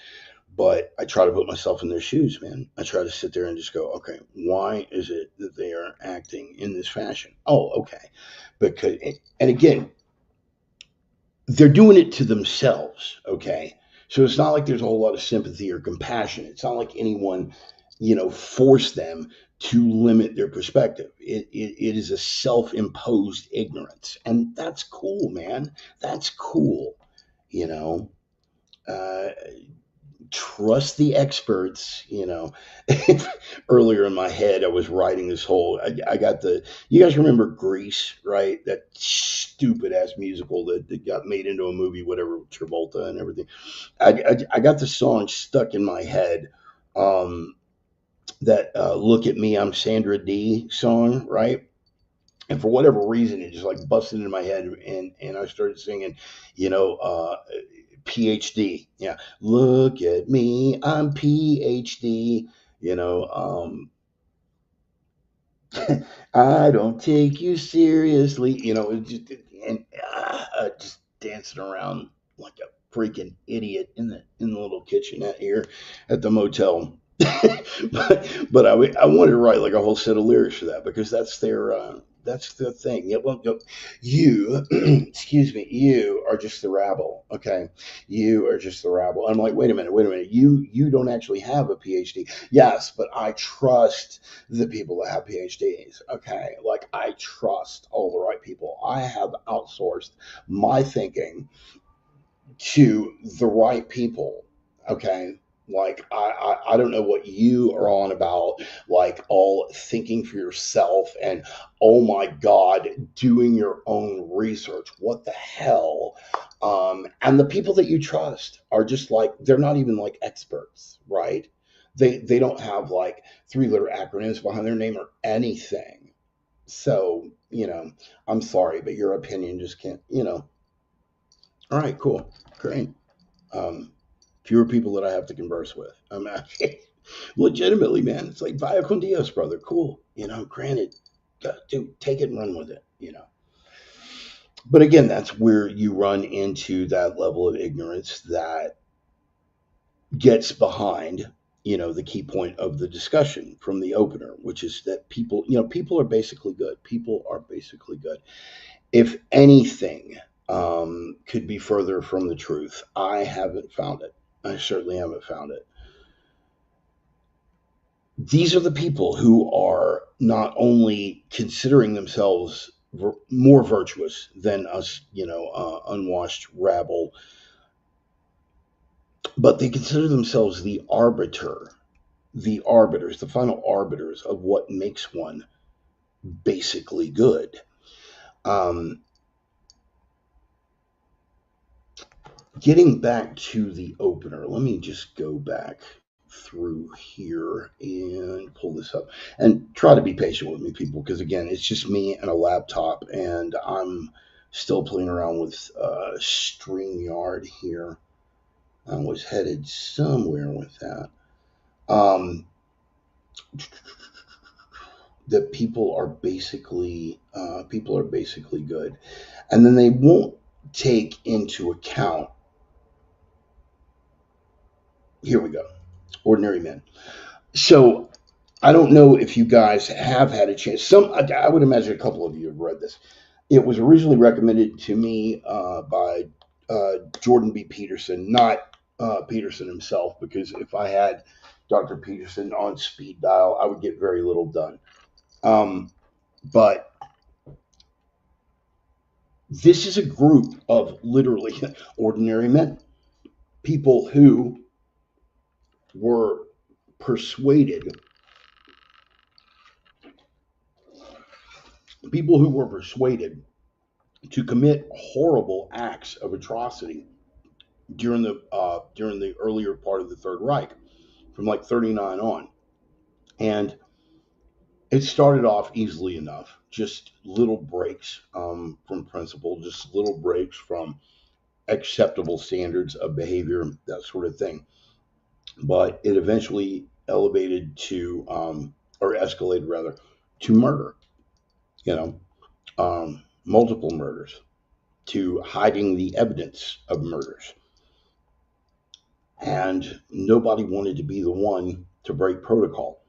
But I try to put myself in their shoes, man. I try to sit there and just go, okay, why is it that they are acting in this fashion? Oh, okay. Because, and again, they're doing it to themselves, okay? So it's not like there's a whole lot of sympathy or compassion. It's not like anyone, you know, forced them to limit their perspective. It is a self-imposed ignorance. And that's cool, man. That's cool, you know. Uh, Trust the experts, you know. Earlier in my head I was writing this whole I got the you guys remember Grease, right? That stupid ass musical that got made into a movie, whatever, Travolta and everything. I got the song stuck in my head. That Look at Me, I'm Sandra D song, right? And for whatever reason, it just like busted into my head, and I started singing, you know, PhD. Yeah, look at me, I'm PhD. You know, I don't take you seriously. You know, and just dancing around like a freaking idiot in the little kitchenette here at the motel. But I wanted to write like a whole set of lyrics for that because that's their thing. Yeah, well, you excuse me, you are just the rabble. Okay, you are just the rabble. I'm like, wait a minute. You don't actually have a PhD. Yes, but I trust the people that have PhDs. Okay, like I trust all the right people. I have outsourced my thinking to the right people. Okay. Like I don't know what you are on about, like all thinking for yourself and oh my God, doing your own research. What the hell? And the people that you trust are just like they're not even like experts, right? They don't have like three-letter acronyms behind their name or anything. So, I'm sorry, but your opinion just can't. All right, cool. Great. Um, Fewer people that I have to converse with. I'm actually legitimately, man. It's like via con Dios, brother. Cool. Granted, dude, take it and run with it. But again, that's where you run into that level of ignorance that gets behind, the key point of the discussion from the opener, which is that people are basically good. People are basically good. If anything could be further from the truth, I haven't found it. I certainly haven't found it. These are the people who are not only considering themselves more virtuous than us, unwashed rabble, but they consider themselves the arbiters, the final arbiters of what makes one basically good. Um, Getting back to the opener, let me just go back through here and pull this up and try to be patient with me, people, because again, it's just me and a laptop, and I'm still playing around with StreamYard here. I was headed somewhere with that. That people are basically good, and then they won't take into account. Here we go. Ordinary men. So I don't know if you guys have had a chance. I would imagine a couple of you have read this. It was originally recommended to me by Jordan B. Peterson, not Peterson himself, because if I had Dr. Peterson on speed dial, I would get very little done. But this is a group of literally ordinary men, people who were persuaded, to commit horrible acts of atrocity during the earlier part of the Third Reich, from like 39 on, and it started off easily enough, just little breaks from principle, just little breaks from acceptable standards of behavior, that sort of thing. But it eventually elevated to, or escalated rather, to murder. Multiple murders, to hiding the evidence of murders. And nobody wanted to be the one to break protocol.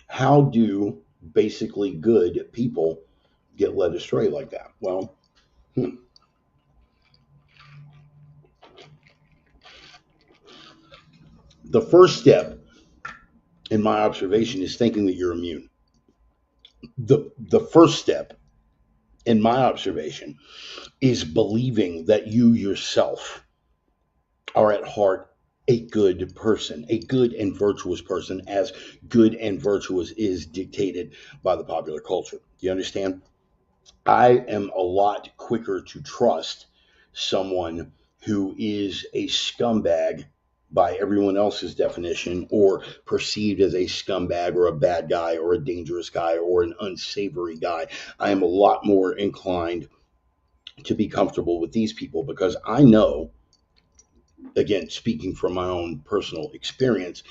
How do basically good people get led astray like that? Well, the first step in my observation is thinking that you're immune. The first step in my observation is believing that you yourself are at heart a good person, a good and virtuous person, as good and virtuous is dictated by the popular culture. Do you understand? I am a lot quicker to trust someone who is a scumbag by everyone else's definition or perceived as a scumbag or a bad guy or a dangerous guy or an unsavory guy. I am a lot more inclined to be comfortable with these people because I know, again, speaking from my own personal experience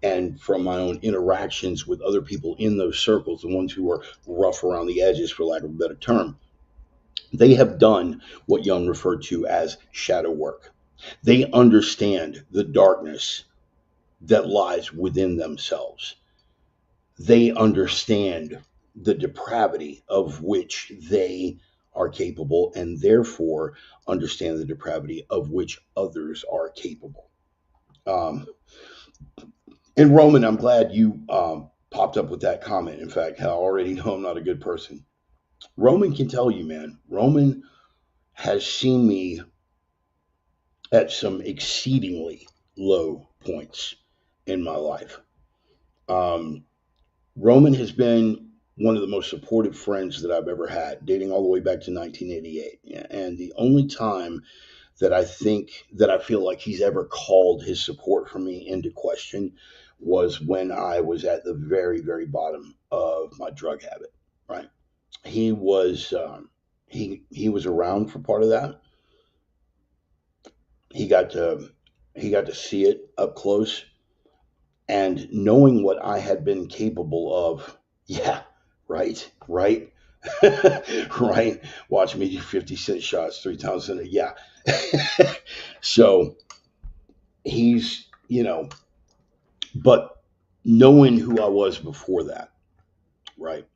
and from my own interactions with other people in those circles, the ones who are rough around the edges, for lack of a better term, they have done what Jung referred to as shadow work. They understand the darkness that lies within themselves. They understand the depravity of which they are capable and therefore understand the depravity of which others are capable. Um, and Roman, I'm glad you popped up with that comment. In fact, I already know I'm not a good person. Roman can tell you, man, Roman has seen me at some exceedingly low points in my life. Um, Roman has been one of the most supportive friends that I've ever had, dating all the way back to 1988. And the only time that I feel like he's ever called his support for me into question was when I was at the very, very bottom of my drug habit. Right? He was he was around for part of that. He got to see it up close, and knowing what I had been capable of. Yeah, right, right. Watch me do 50-cent shots 3 times in a yeah. So he's, but knowing who I was before that, right,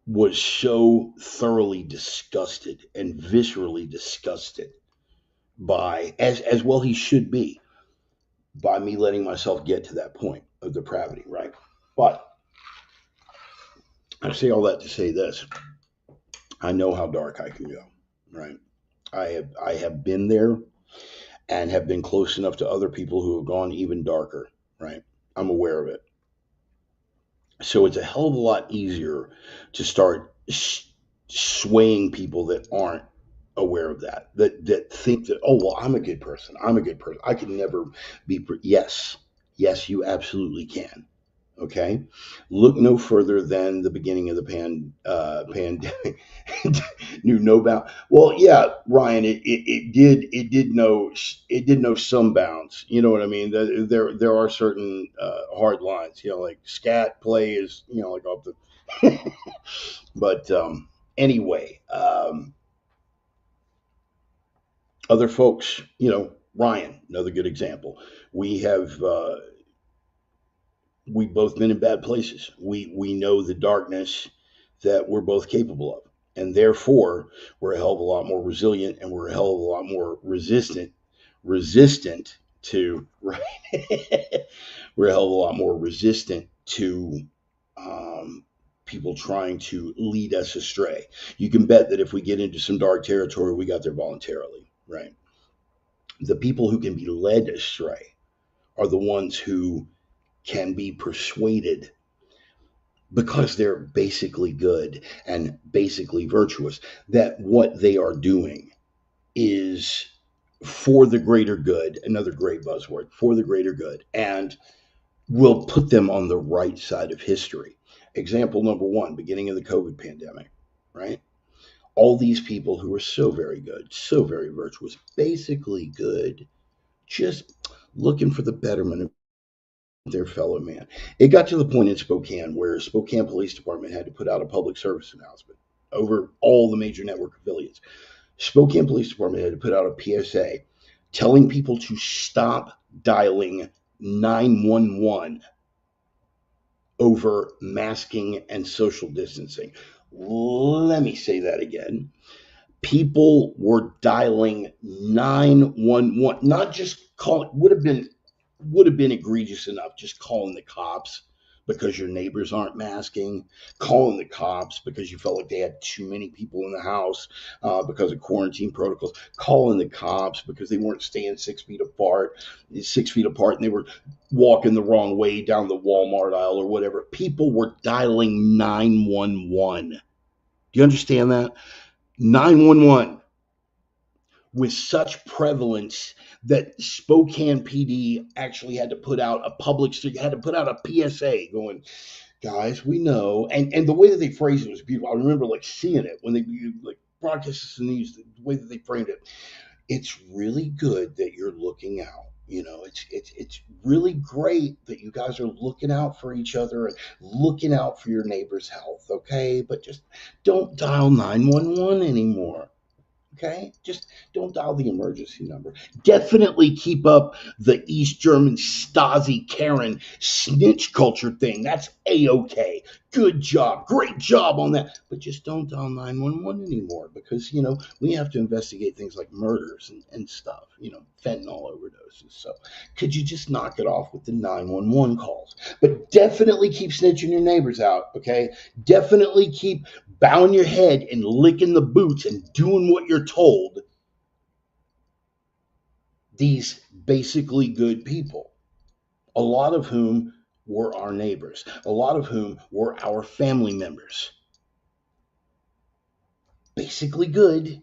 was so thoroughly disgusted and viscerally disgusted by, as well he should be, by me letting myself get to that point of depravity, right? But I say all that to say this: I know how dark I can go, right? I have been there and have been close enough to other people who have gone even darker, right? I'm aware of it. So it's a hell of a lot easier to start swaying people that aren't aware of that think that, oh, well, I'm a good person. I can never be. Yes, you absolutely can. Okay, look no further than the beginning of the pandemic. Knew no bound. Well, yeah, Ryan, it did know some bounds. You know what I mean? There are certain hard lines. Like scat play is like off the. But anyway, other folks, Ryan, another good example. We have. We've both been in bad places. We know the darkness that we're both capable of, and therefore we're a hell of a lot more resilient, and we're a hell of a lot more resistant to right. We're a hell of a lot more resistant to people trying to lead us astray. You can bet that if we get into some dark territory, we got there voluntarily, right? The people who can be led astray are the ones who can be persuaded because they're basically good and basically virtuous, that what they are doing is for the greater good, another great buzzword, for the greater good, and will put them on the right side of history. Example number one, beginning of the COVID pandemic, right? All these people who are so very good, so very virtuous, basically good, just looking for the betterment of their fellow man. It got to the point in Spokane where Spokane Police Department had to put out a public service announcement over all the major network affiliates. Spokane Police Department had to put out a PSA telling people to stop dialing 911 over masking and social distancing. Let me say that again. People were dialing 911, not just calling, would have been egregious enough just calling the cops because your neighbors aren't masking, calling the cops because you felt like they had too many people in the house because of quarantine protocols, calling the cops because they weren't staying 6 feet apart, and they were walking the wrong way down the Walmart aisle or whatever. People were dialing 911. Do you understand that? 911. with such prevalence that Spokane PD actually had to put out a PSA going, guys, we know, and the way that they phrased it was beautiful. I remember like seeing it when they like broadcast this in the news, the way that they framed it. It's really good that you're looking out. You know, it's really great that you guys are looking out for each other and looking out for your neighbor's health, okay? But just don't dial 911 anymore. Okay, just don't dial the emergency number. Definitely keep up the East German Stasi Karen snitch culture thing. That's A-okay. Good job. Great job on that. But just don't dial 911 anymore, because, you know, we have to investigate things like murders and stuff, you know, fentanyl overdoses. So could you just knock it off with the 911 calls? But definitely keep snitching your neighbors out, okay? Definitely keep bowing your head and licking the boots and doing what you're told. These basically good people, a lot of whom were our neighbors, a lot of whom were our family members. Basically good.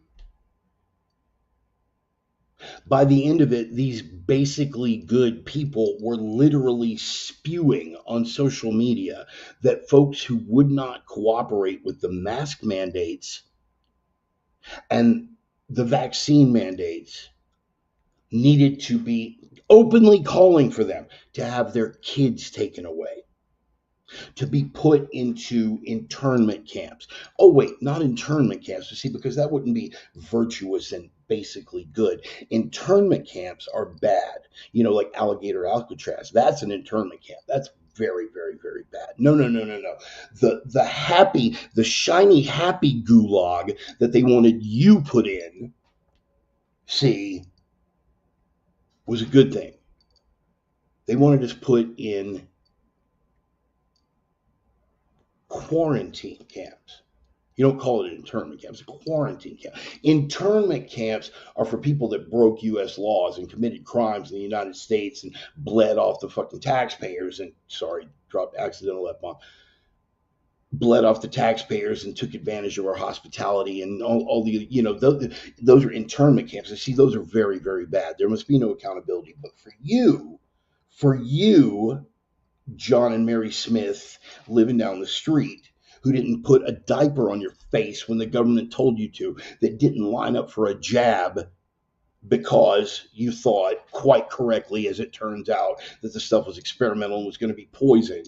By the end of it, these basically good people were literally spewing on social media that folks who would not cooperate with the mask mandates and the vaccine mandates needed to be openly calling for them to have their kids taken away, to be put into internment camps. Oh, wait, not internment camps. You see, because that wouldn't be virtuous and basically good. Internment camps are bad. You know, like Alligator Alcatraz. That's an internment camp. That's very, very, very bad. No, no, no, no, no. The shiny, happy gulag that they wanted you put in, see, was a good thing. They wanted us put in quarantine camps. You don't call it internment camps, it's a quarantine camp. Internment camps are for people that broke U.S. laws and committed crimes in the United States and bled off the fucking taxpayers and, sorry, dropped accidental F-bomb, bled off the taxpayers and took advantage of our hospitality and all the, you know, those are internment camps. I see those are very, very bad. There must be no accountability. But for you, John and Mary Smith living down the street, who didn't put a diaper on your face when the government told you to, that didn't line up for a jab because you thought, quite correctly as it turns out, that the stuff was experimental and was going to be poison.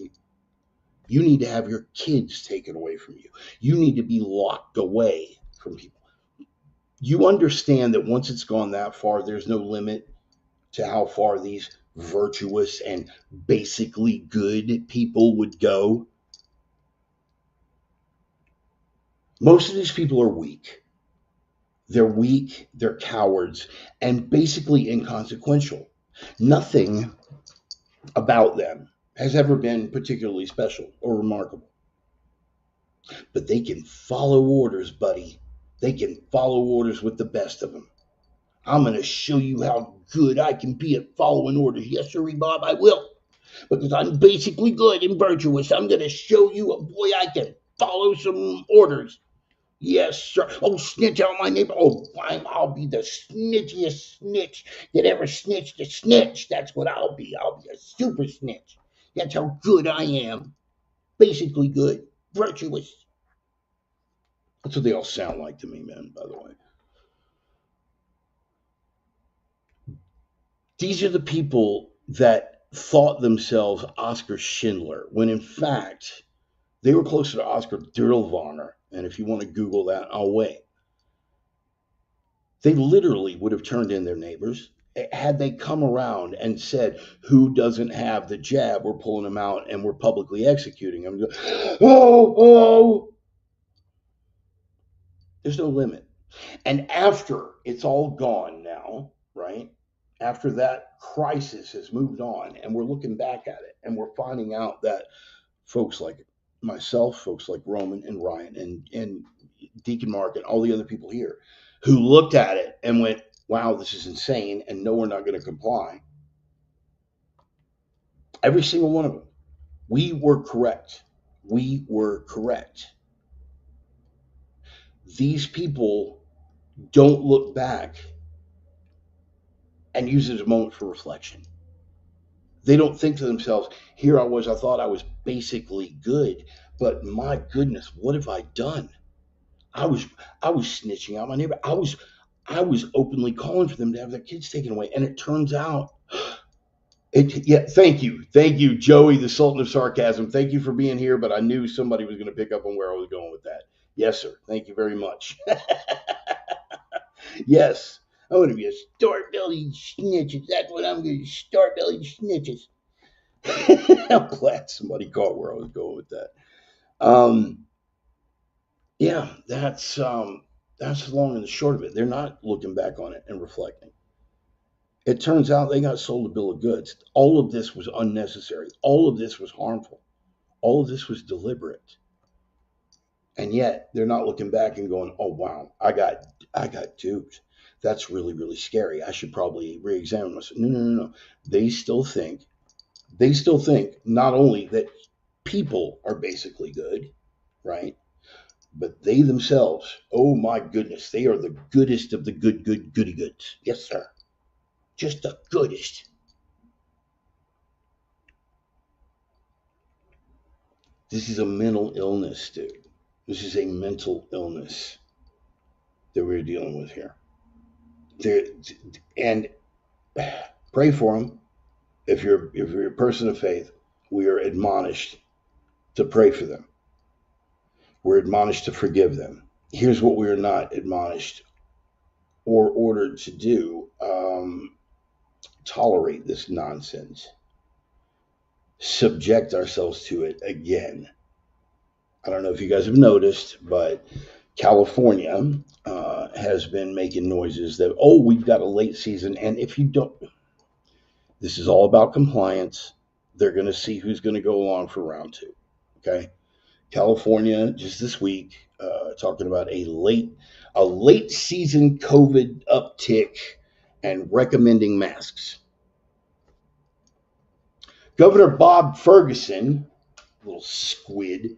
You need to have your kids taken away from you. You need to be locked away from people. You understand that once it's gone that far, there's no limit to how far these virtuous and basically good people would go. Most of these people are weak. They're weak, they're cowards, and basically inconsequential. Nothing about them has ever been particularly special or remarkable. But they can follow orders, buddy. They can follow orders with the best of them. I'm going to show you how good I can be at following orders. Yes, sir, Bob, I will. Because I'm basically good and virtuous. I'm going to show you a boy I can follow some orders. Yes, sir. Oh, snitch out my neighbor. Oh, I'll be the snitchiest snitch that ever snitched a snitch. That's what I'll be. I'll be a super snitch. That's how good I am. Basically good. Virtuous. That's what they all sound like to me, man, by the way. These are the people that thought themselves Oscar Schindler, when in fact, they were closer to Oscar Dirlewanger. And if you want to Google that, I'll wait. They literally would have turned in their neighbors. Had they come around and said, who doesn't have the jab, we're pulling them out and we're publicly executing them. Oh. There's no limit. And after it's all gone now, right? After that crisis has moved on and we're looking back at it and we're finding out that folks like myself, folks like Roman and Ryan and Deacon Mark and all the other people here who looked at it and went, wow, this is insane, and no, we're not going to comply. Every single one of them. We were correct. We were correct. These people don't look back and use it as a moment for reflection. They don't think to themselves, here I was, I thought I was basically good, but my goodness, what have I done? I was I was snitching out my neighbor. I was openly calling for them to have their kids taken away. And it turns out yeah, thank you, Joey, the Sultan of Sarcasm. Thank you for being here, but I knew somebody was going to pick up on where I was going with that. Yes, sir. Thank you very much. Yes, I'm going to be a star-bellied snitches. That's what I'm going to star-bellied snitches. I'm glad somebody caught where I was going with that. Um, yeah, that's the long and the short of it. They're not looking back on it and reflecting. It turns out they got sold a bill of goods. All of this was unnecessary. All of this was harmful. All of this was deliberate. And yet they're not looking back and going, "Oh wow, I got duped. That's really really scary. I should probably re-examine myself." No, no, no, no. They still think not only that people are basically good, right? But they themselves, oh my goodness, they are the goodest of the goody goods. Yes, sir. Just the goodest. This is a mental illness, dude. This is a mental illness that we're dealing with here. There, and pray for them. If you're a person of faith, we are admonished to pray for them. We're admonished to forgive them. Here's what we are not admonished or ordered to do: tolerate this nonsense, subject ourselves to it again. I don't know if you guys have noticed, but California has been making noises that, oh, we've got a late season. And if you don't, this is all about compliance. They're going to see who's going to go along for round two. Okay. California just this week talking about a late season COVID uptick and recommending masks. Governor Bob Ferguson, little squid,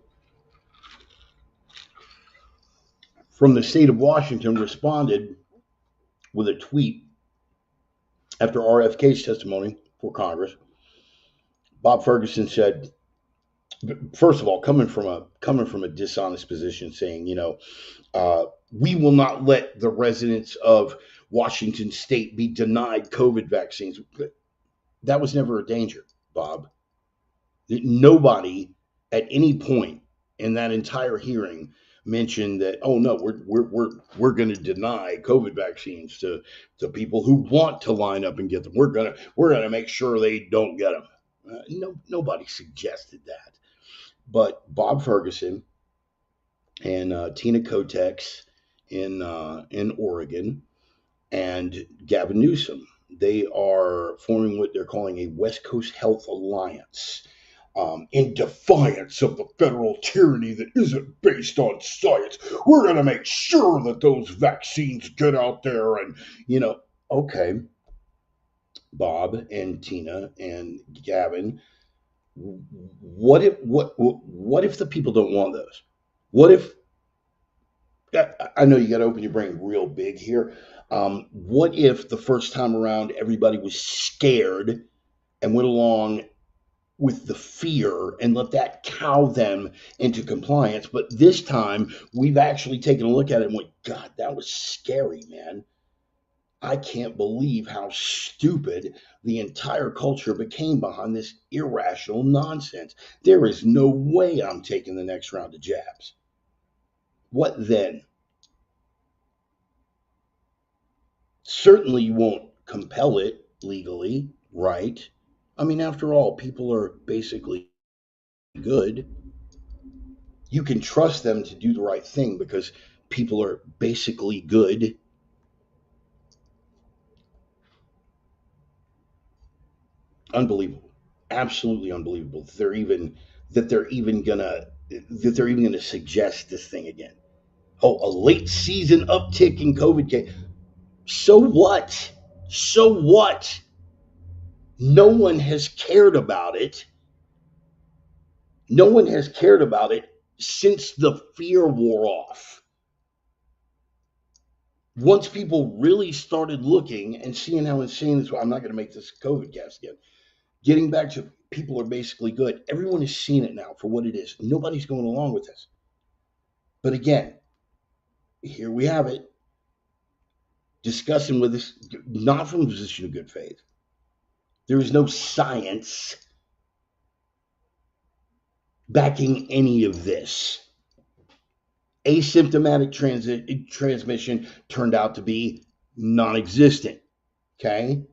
from the state of Washington, responded with a tweet after RFK's testimony for Congress. Bob Ferguson said, first of all, coming from a dishonest position, saying, we will not let the residents of Washington State be denied COVID vaccines. That was never a danger, Bob. Nobody at any point in that entire hearing mentioned that, oh no, we're going to deny COVID vaccines to people who want to line up and get them. We're gonna make sure they don't get them. No, nobody suggested that. But Bob Ferguson and Tina Kotex in Oregon and Gavin Newsom, they are forming what they're calling a West Coast Health Alliance. In defiance of the federal tyranny that isn't based on science, we're going to make sure that those vaccines get out there. And, okay, Bob and Tina and Gavin, what if the people don't want those? What if, I know you got to open your brain real big here. What if the first time around everybody was scared and went along with the fear and let that cow them into compliance? But this time we've actually taken a look at it and went, God, that was scary, man. I can't believe how stupid the entire culture became behind this irrational nonsense. There is no way I'm taking the next round of jabs. What then? Certainly you won't compel it legally, right? I mean, after all, people are basically good. You can trust them to do the right thing because people are basically good. Unbelievable. Absolutely unbelievable that they're even gonna suggest this thing again. Oh, a late season uptick in COVID case. So what? So what? No one has cared about it. No one has cared about it since the fear wore off. Once people really started looking and seeing how insane this was, I'm not going to make this COVID cast again. Getting back to people are basically good. Everyone has seen it now for what it is. Nobody's going along with this. But again, here we have it. Discussing with us, not from a position of good faith. There is no science backing any of this. Asymptomatic transmission turned out to be non-existent. Okay.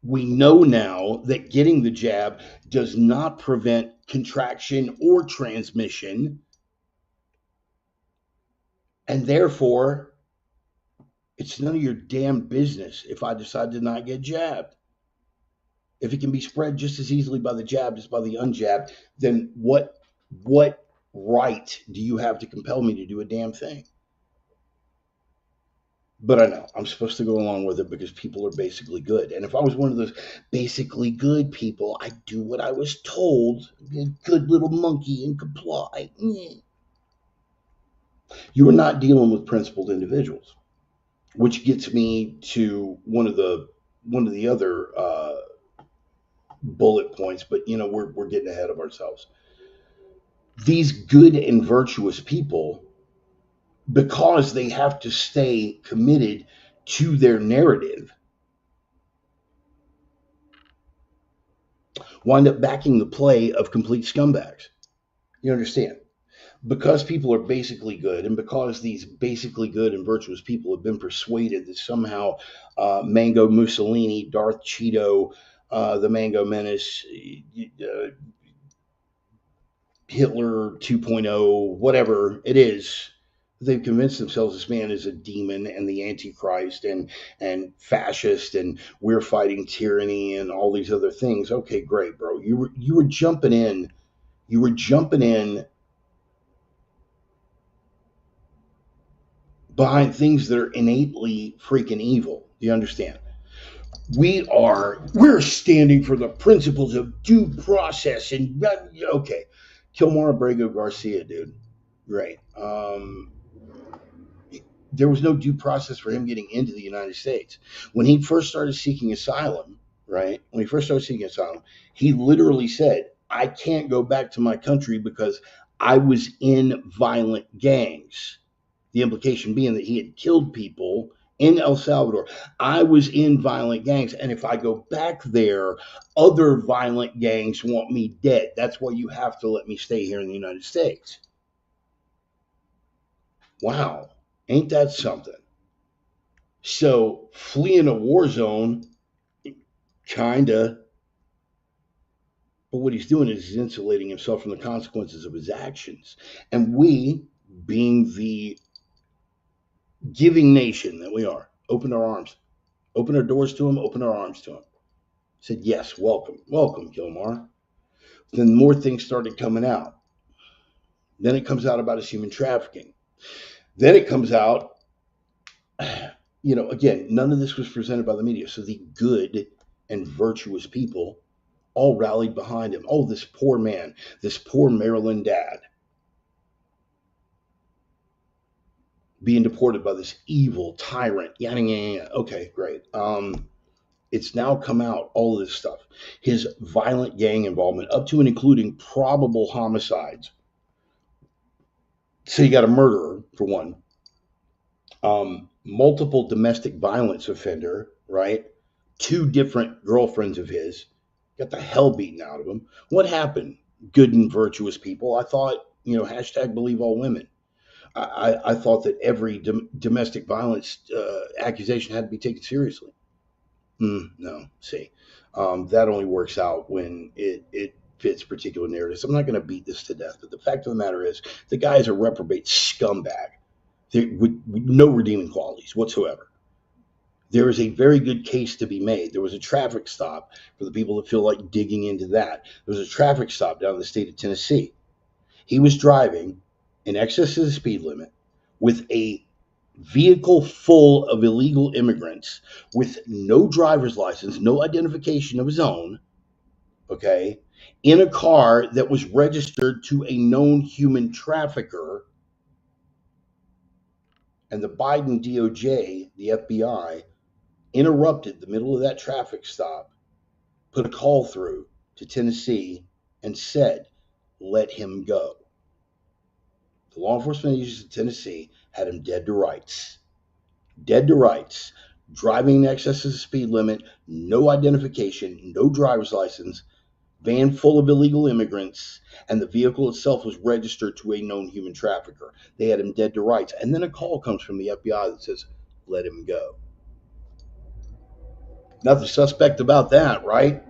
We know now that getting the jab does not prevent contraction or transmission, and therefore it's none of your damn business if I decide to not get jabbed. If it can be spread just as easily by the jabbed as by the unjabbed, then what right do you have to compel me to do a damn thing? But I know I'm supposed to go along with it because people are basically good. And if I was one of those basically good people, I'd do what I was told. Be a good little monkey and comply. You are not dealing with principled individuals, which gets me to one of the other bullet points. But we're getting ahead of ourselves. These good and virtuous people, because they have to stay committed to their narrative, wind up backing the play of complete scumbags. You understand? Because people are basically good, and because these basically good and virtuous people have been persuaded that somehow Mango Mussolini, Darth Cheeto, the Mango Menace, Hitler 2.0, whatever it is, they've convinced themselves this man is a demon and the Antichrist and fascist, and we're fighting tyranny and all these other things. Okay, great, bro. You were jumping in. You were jumping in behind things that are innately freaking evil. Do you understand? We're standing for the principles of due process and okay. Kilmar Abrego Garcia, dude. Great. There was no due process for him getting into the United States. When he first started seeking asylum, right? When he first started seeking asylum, he literally said, I can't go back to my country because I was in violent gangs. The implication being that he had killed people in El Salvador. I was in violent gangs, and if I go back there, other violent gangs want me dead. That's why you have to let me stay here in the United States. Wow, ain't that something? So fleeing a war zone, kinda, but what he's doing is he's insulating himself from the consequences of his actions. And we, being the giving nation that we are, opened our arms, opened our doors to him, opened our arms to him. Said, yes, welcome, welcome, Kilmar. Then more things started coming out. Then it comes out about his human trafficking. Then it comes out, again, none of this was presented by the media. So the good and virtuous people all rallied behind him. Oh, this poor man, this poor Maryland dad being deported by this evil tyrant. Yada, yada, yada. Okay, great. It's now come out, all of this stuff. His violent gang involvement, up to and including probable homicides. So you got a murderer, for one. Multiple domestic violence offender, right? 2 different girlfriends of his. Got the hell beaten out of him. What happened, good and virtuous people? I thought, hashtag believe all women. I thought that every domestic violence accusation had to be taken seriously. No, see, that only works out when it fits particular narratives. I'm not going to beat this to death, but the fact of the matter is, the guy is a reprobate scumbag with no redeeming qualities whatsoever. There is a very good case to be made. There was a traffic stop for the people that feel like digging into that. There was a traffic stop down in the state of Tennessee. He was driving in excess of the speed limit with a vehicle full of illegal immigrants with no driver's license, no identification of his own, okay, in a car that was registered to a known human trafficker. And the Biden DOJ, the FBI, interrupted the middle of that traffic stop, put a call through to Tennessee, and said, let him go. The law enforcement agencies in Tennessee had him dead to rights. Dead to rights. Driving in excess of the speed limit, no identification, no driver's license, van full of illegal immigrants, and the vehicle itself was registered to a known human trafficker. They had him dead to rights. And then a call comes from the FBI that says, let him go. Nothing suspect about that, right?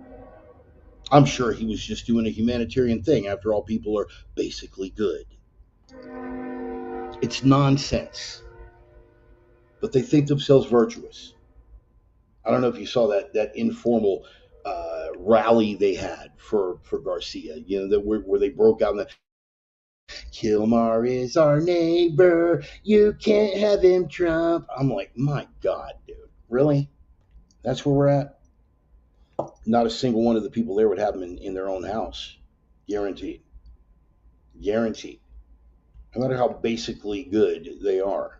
I'm sure he was just doing a humanitarian thing. After all, people are basically good. It's nonsense. But they think themselves virtuous. I don't know if you saw that informal rally they had for Garcia. You know, where they broke out in the Kilmar is our neighbor. You can't have him, Trump. I'm like, my God, dude, really? That's where we're at? Not a single one of the people there would have him in their own house. Guaranteed. Guaranteed. No matter how basically good they are.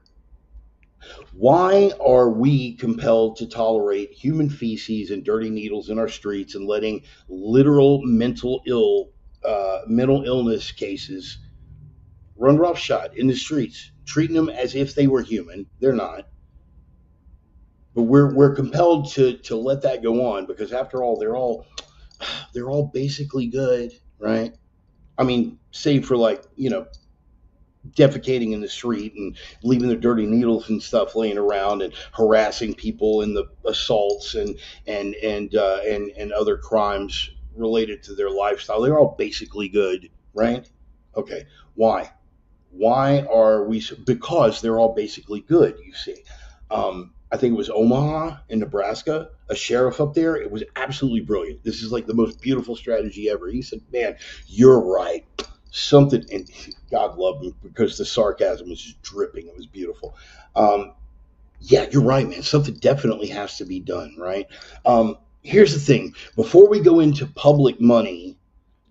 Why are we compelled to tolerate human feces and dirty needles in our streets and letting literal mental illness cases run roughshod in the streets, treating them as if they were human? They're not. But we're compelled to let that go on because after all, they're all basically good, right? I mean, save for like, defecating in the street and leaving their dirty needles and stuff laying around and harassing people in the assaults and other crimes related to their lifestyle. They're all basically good, right? Okay. Why? Why are we? Because they're all basically good. You see, I think it was Omaha in Nebraska, a sheriff up there. It was absolutely brilliant. This is like the most beautiful strategy ever. He said, "Man, you're right. Something," and God loved him because the sarcasm was just dripping. It was beautiful. Yeah, you're right, man. Something definitely has to be done, right? Here's the thing: before we go into public money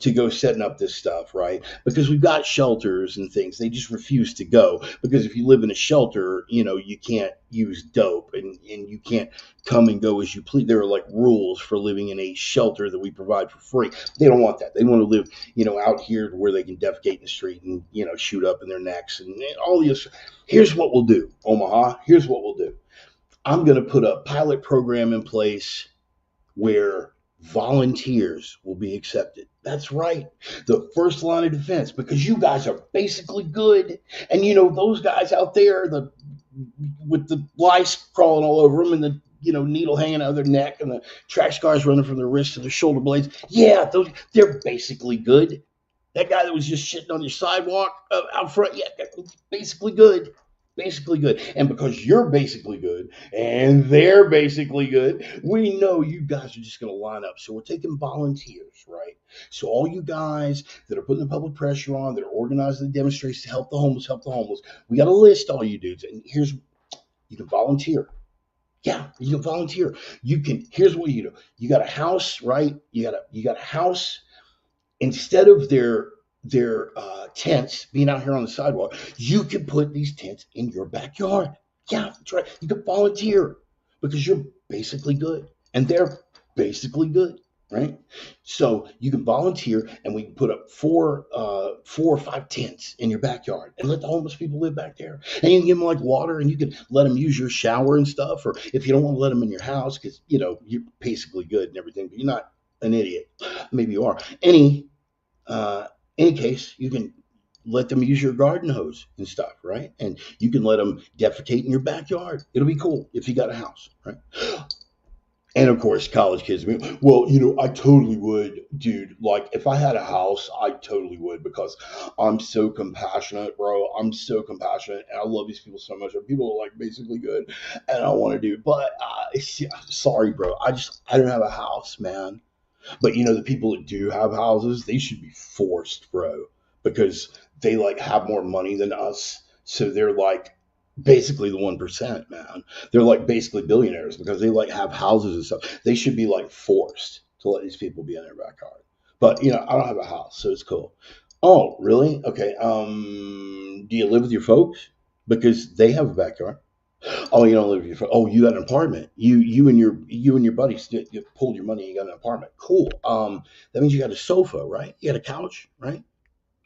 to go setting up this stuff, right? Because we've got shelters and things. They just refuse to go because if you live in a shelter, you can't use dope and you can't come and go as you please. There are like rules for living in a shelter that we provide for free. They don't want that. They want to live, out here where they can defecate in the street and, shoot up in their necks and all this. Here's what we'll do, Omaha. Here's what we'll do. I'm going to put a pilot program in place where volunteers will be accepted. That's right. The first line of defense, because you guys are basically good. And those guys out there, with the lice crawling all over them and the needle hanging out of their neck and the track scars running from their wrists to their shoulder blades. Yeah, they're basically good. That guy that was just shitting on your sidewalk out front, yeah, basically good. Basically good. And because you're basically good and they're basically good, we know you guys are just going to line up. So we're taking volunteers, right? So all you guys that are putting the public pressure on, that are organizing the demonstrations to help the homeless, we got a list, all you dudes. And you can volunteer. Yeah, you can volunteer. Here's what you do. You got a house, right? You got a house. Instead of their tents being out here on the sidewalk, you can put these tents in your backyard. Yeah, that's right. You can volunteer because you're basically good and they're basically good, right? So you can volunteer and we can put up four or five tents in your backyard and let the homeless people live back there. And you can give them like water and you can let them use your shower and stuff. Or if you don't want to let them in your house because, you're basically good and everything, but you're not an idiot. Maybe you are. Any case, you can let them use your garden hose and stuff, right? And you can let them defecate in your backyard. It'll be cool if you got a house, right? And of course, college kids, well, I totally would, dude. Like, if I had a house, I totally would because I'm so compassionate, bro. I'm so compassionate, and I love these people so much. And people are like basically good, and I want to do, but sorry, bro. I don't have a house, man. But the people that do have houses, they should be forced, bro, because they like have more money than us. So they're like basically the 1%, man. They're like basically billionaires because they like have houses and stuff. They should be like forced to let these people be in their backyard. But I don't have a house, so it's cool. Oh, really? Okay. Do you live with your folks? because they have a backyard. Oh, you don't live with your. Oh, you got an apartment. You and your buddies you pulled your money. You got an apartment. Cool. That means you got a sofa, right? You got a couch, right?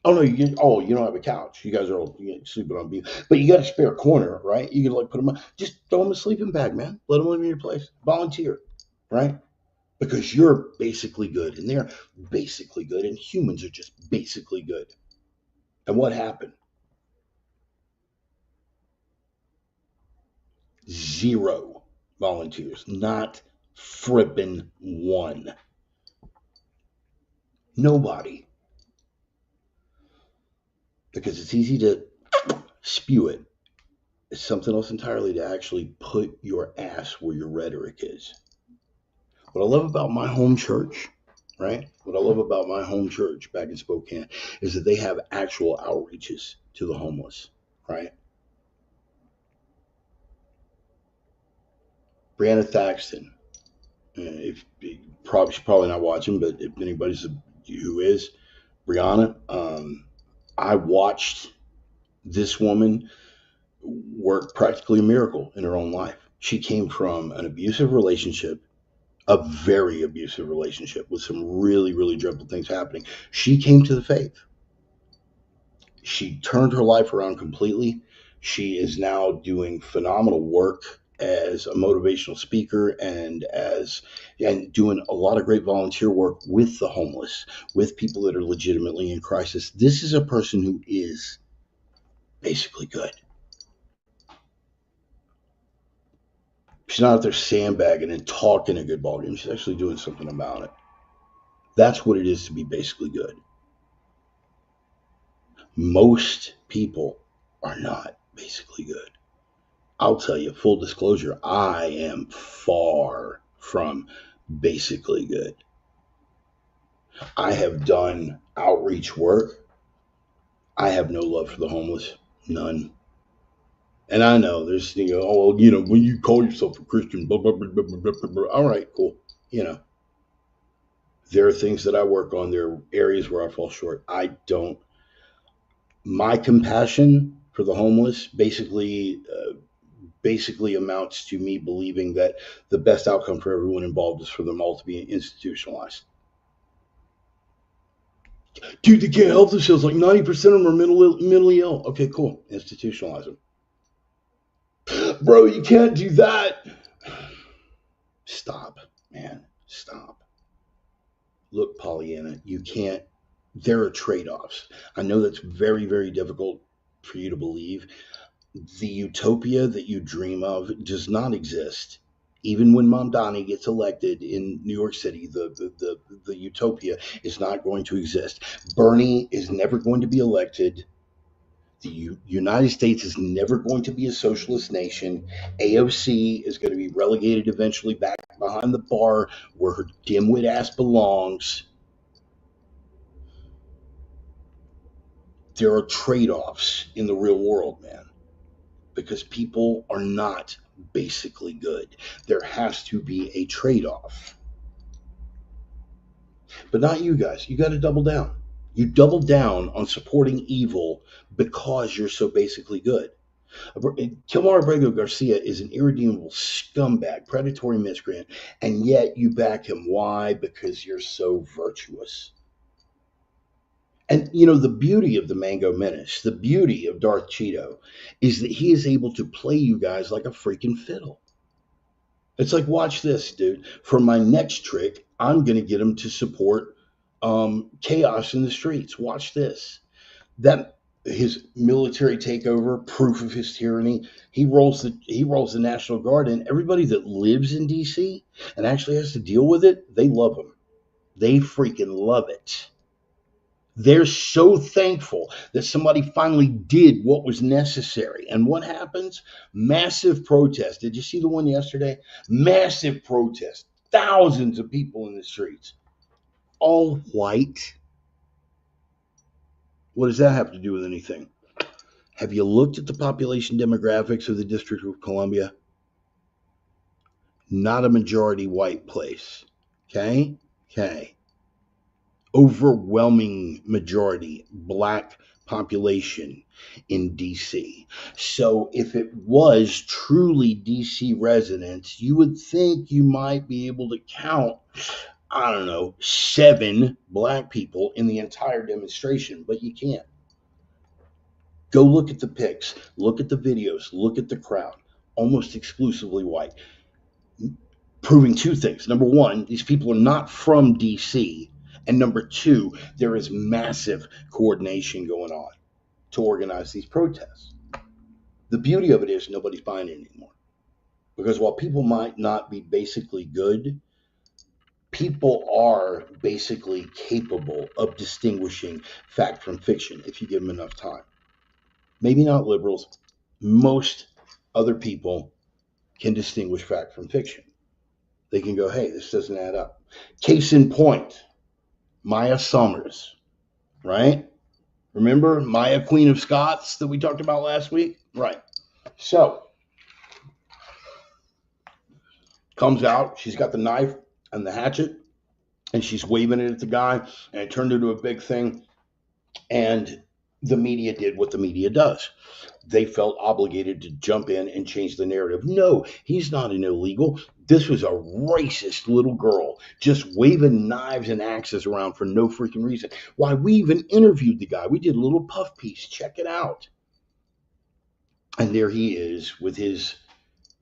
Oh no, you don't have a couch. You guys are all sleeping on beams, but you got a spare corner, right? You can like put them on. Just throw them a sleeping bag, man. Let them live in your place. Volunteer, right? Because you're basically good, and they're basically good, and humans are just basically good. And what happened? Zero volunteers, not frippin' one. Nobody. Because it's easy to spew it. It's something else entirely to actually put your ass where your rhetoric is. What I love about my home church, right? What I love about my home church back in Spokane is that they have actual outreaches to the homeless, right? Brianna Thaxton, if she's probably not watching, but if anybody's who is, Brianna, I watched this woman work practically a miracle in her own life. She came from an abusive relationship, a very abusive relationship with some really, really dreadful things happening. She came to the faith. She turned her life around completely. She is now doing phenomenal work as a motivational speaker and doing a lot of great volunteer work with the homeless, with people that are legitimately in crisis. This is a person who is basically good. She's not out there sandbagging and talking a good ballgame. She's actually doing something about it. That's what it is to be basically good. Most people are not basically good. I'll tell you, full disclosure, I am far from basically good. I have done outreach work. I have no love for the homeless. None. And I know there's, when you call yourself a Christian, blah, blah, blah, blah, blah, blah, blah. All right, cool. There are things that I work on. There are areas where I fall short. My compassion for the homeless basically amounts to me believing that the best outcome for everyone involved is for them all to be institutionalized. Dude, they can't help themselves. Like 90% of them are mentally ill. Okay, cool. Institutionalize them. Bro, you can't do that. Stop, man. Stop. Look, Pollyanna, you can't. There are trade-offs. I know that's very, very difficult for you to believe. The utopia that you dream of does not exist. Even when Mamdani gets elected in New York City, the utopia is not going to exist. Bernie is never going to be elected. The United States is never going to be a socialist nation. AOC is going to be relegated eventually back behind the bar where her dimwit ass belongs. There are trade-offs in the real world, man, because people are not basically good. There has to be a trade-off. But not you guys. You got to double down. You double down on supporting evil because you're so basically good. Kilmar Abrego Garcia is an irredeemable scumbag, predatory miscreant, and yet you back him. Why? Because you're so virtuous. And, the beauty of the Mango Menace, the beauty of Darth Cheeto, is that he is able to play you guys like a freaking fiddle. It's like, watch this, dude. For my next trick, I'm going to get him to support chaos in the streets. Watch this. That his military takeover, proof of his tyranny. He rolls the National Guard in. Everybody that lives in D.C. and actually has to deal with it, they love him. They freaking love it. They're so thankful that somebody finally did what was necessary. And what happens? Massive protest. Did you see the one yesterday? Massive protest. Thousands of people in the streets. All white. What does that have to do with anything? Have you looked at the population demographics of the District of Columbia? Not a majority white place. Okay? Overwhelming majority black population in DC. So if it was truly DC residents, you would think you might be able to count, I don't know, 7 black people in the entire demonstration, but you can't. Go look at the pics, look at the videos, look at the crowd, almost exclusively white, proving 2 things. Number 1, these people are not from DC. And number 2, there is massive coordination going on to organize these protests. The beauty of it is nobody's buying it anymore. Because while people might not be basically good, people are basically capable of distinguishing fact from fiction if you give them enough time. Maybe not liberals. Most other people can distinguish fact from fiction. They can go, hey, this doesn't add up. Case in point, Maya Summers, right? Remember Maya, Queen of Scots, that we talked about last week? Right. So, comes out, she's got the knife and the hatchet, and she's waving it at the guy, and it turned into a big thing. And the media did what the media does. They felt obligated to jump in and change the narrative. No, he's not an illegal. This was a racist little girl just waving knives and axes around for no freaking reason. Why, we even interviewed the guy. We did a little puff piece. Check it out. And there he is with his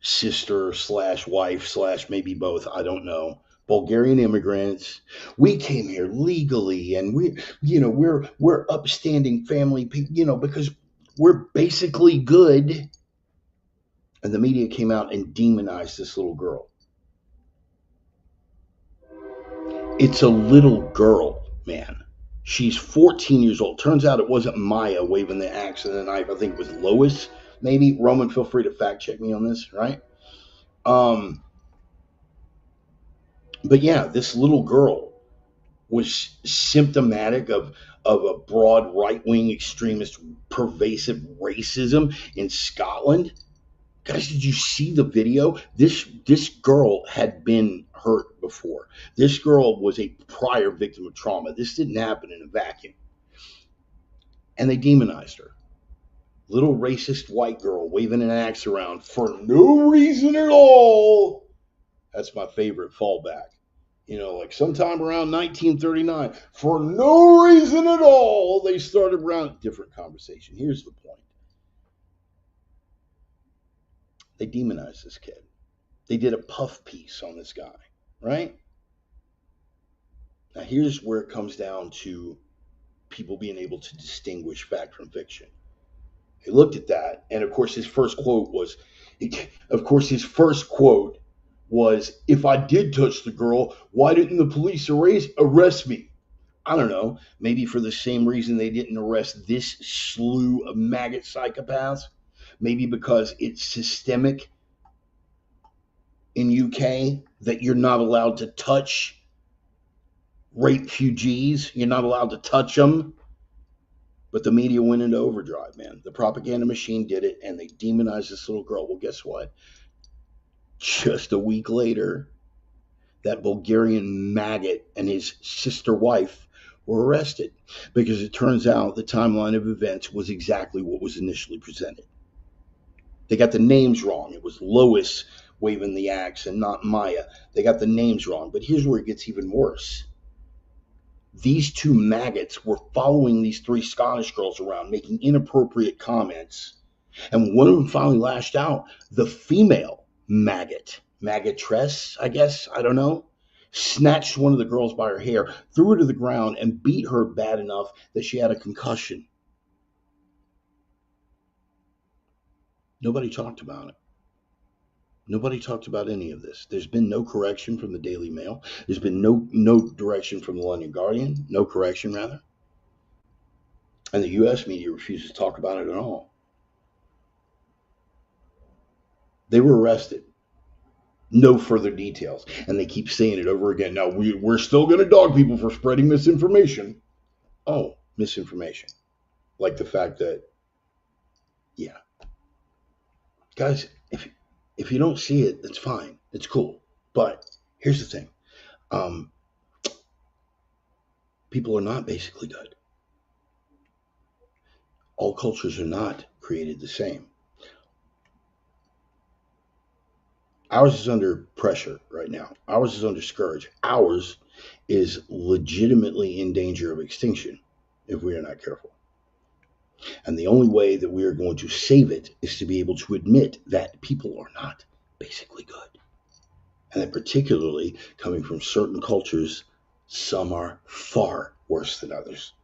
sister slash wife slash maybe both. I don't know. Bulgarian immigrants. We came here legally, and we're upstanding family people, because we're basically good. And the media came out and demonized this little girl. It's a little girl, man. She's 14 years old. Turns out it wasn't Maya waving the axe and the knife. I think it was Lois. Maybe. Roman, feel free to fact check me on this, right? But yeah, this little girl was symptomatic of a broad right-wing extremist pervasive racism in Scotland. Guys, did you see the video? This girl had been hurt before. This girl was a prior victim of trauma. This didn't happen in a vacuum. And they demonized her. Little racist white girl waving an axe around for no reason at all. That's my favorite fallback. Like sometime around 1939, for no reason at all, they started around. Different conversation. Here's the point. They demonized this kid. They did a puff piece on this guy, right? Now, here's where it comes down to people being able to distinguish fact from fiction. They looked at that, and of course, his first quote was, if I did touch the girl, why didn't the police arrest me? I don't know, maybe for the same reason they didn't arrest this slew of maggot psychopaths. Maybe because it's systemic in UK that you're not allowed to touch refugees. You're not allowed to touch them. But the media went into overdrive, man. The propaganda machine did it, and they demonized this little girl. Well, guess what? Just a week later, that Bulgarian maggot and his sister wife were arrested because it turns out the timeline of events was exactly what was initially presented. They got the names wrong. It was Lois waving the axe and not Maya. They got the names wrong. But here's where it gets even worse. These 2 maggots were following these 3 Scottish girls around, making inappropriate comments. And one of them finally lashed out. The female maggotress, I guess, I don't know, snatched one of the girls by her hair, threw her to the ground, and beat her bad enough that she had a concussion. Nobody talked about it. Nobody talked about any of this. There's been no correction from the Daily Mail. There's been no direction from the London Guardian. No correction, rather. And the U.S. media refuses to talk about it at all. They were arrested. No further details. And they keep saying it over again. Now, we're still going to dog people for spreading misinformation. Oh, misinformation. Like the fact that, yeah. Guys, if you don't see it, that's fine. It's cool. But here's the thing. People are not basically good. All cultures are not created the same. Ours is under pressure right now. Ours is under scourge. Ours is legitimately in danger of extinction if we are not careful. And the only way that we are going to save it is to be able to admit that people are not basically good. And that particularly coming from certain cultures, some are far worse than others.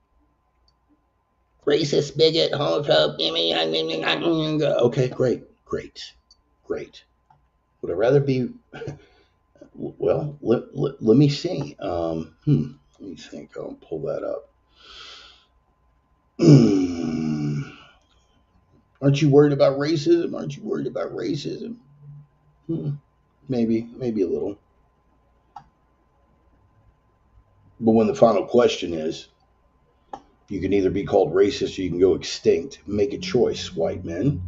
Racist, bigot, homophobe. Okay, great. Would I rather be, well, let me see. Let me think. I'll pull that up. Aren't you worried about racism? Maybe a little. But when the final question is, you can either be called racist or you can go extinct. Make a choice, white men.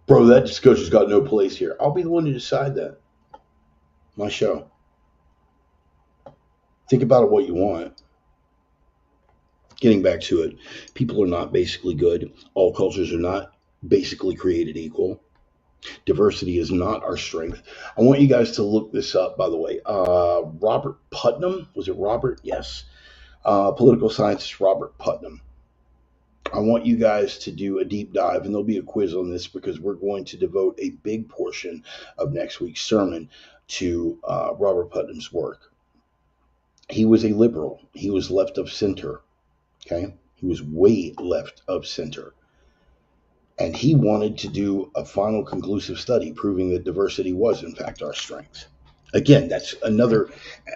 Bro, that discussion's got no place here. I'll be the one to decide that. My show. Think about it what you want. Getting back to it, people are not basically good. All cultures are not basically created equal. Diversity is not our strength. I want you guys to look this up, by the way. Robert Putnam, was it Robert? Yes. Political scientist Robert Putnam. I want you guys to do a deep dive, and there'll be a quiz on this because we're going to devote a big portion of next week's sermon to Robert Putnam's work. He was a liberal. He was left of center. Okay? He was way left of center. And he wanted to do a final conclusive study proving that diversity was, in fact, our strength. Again, that's another,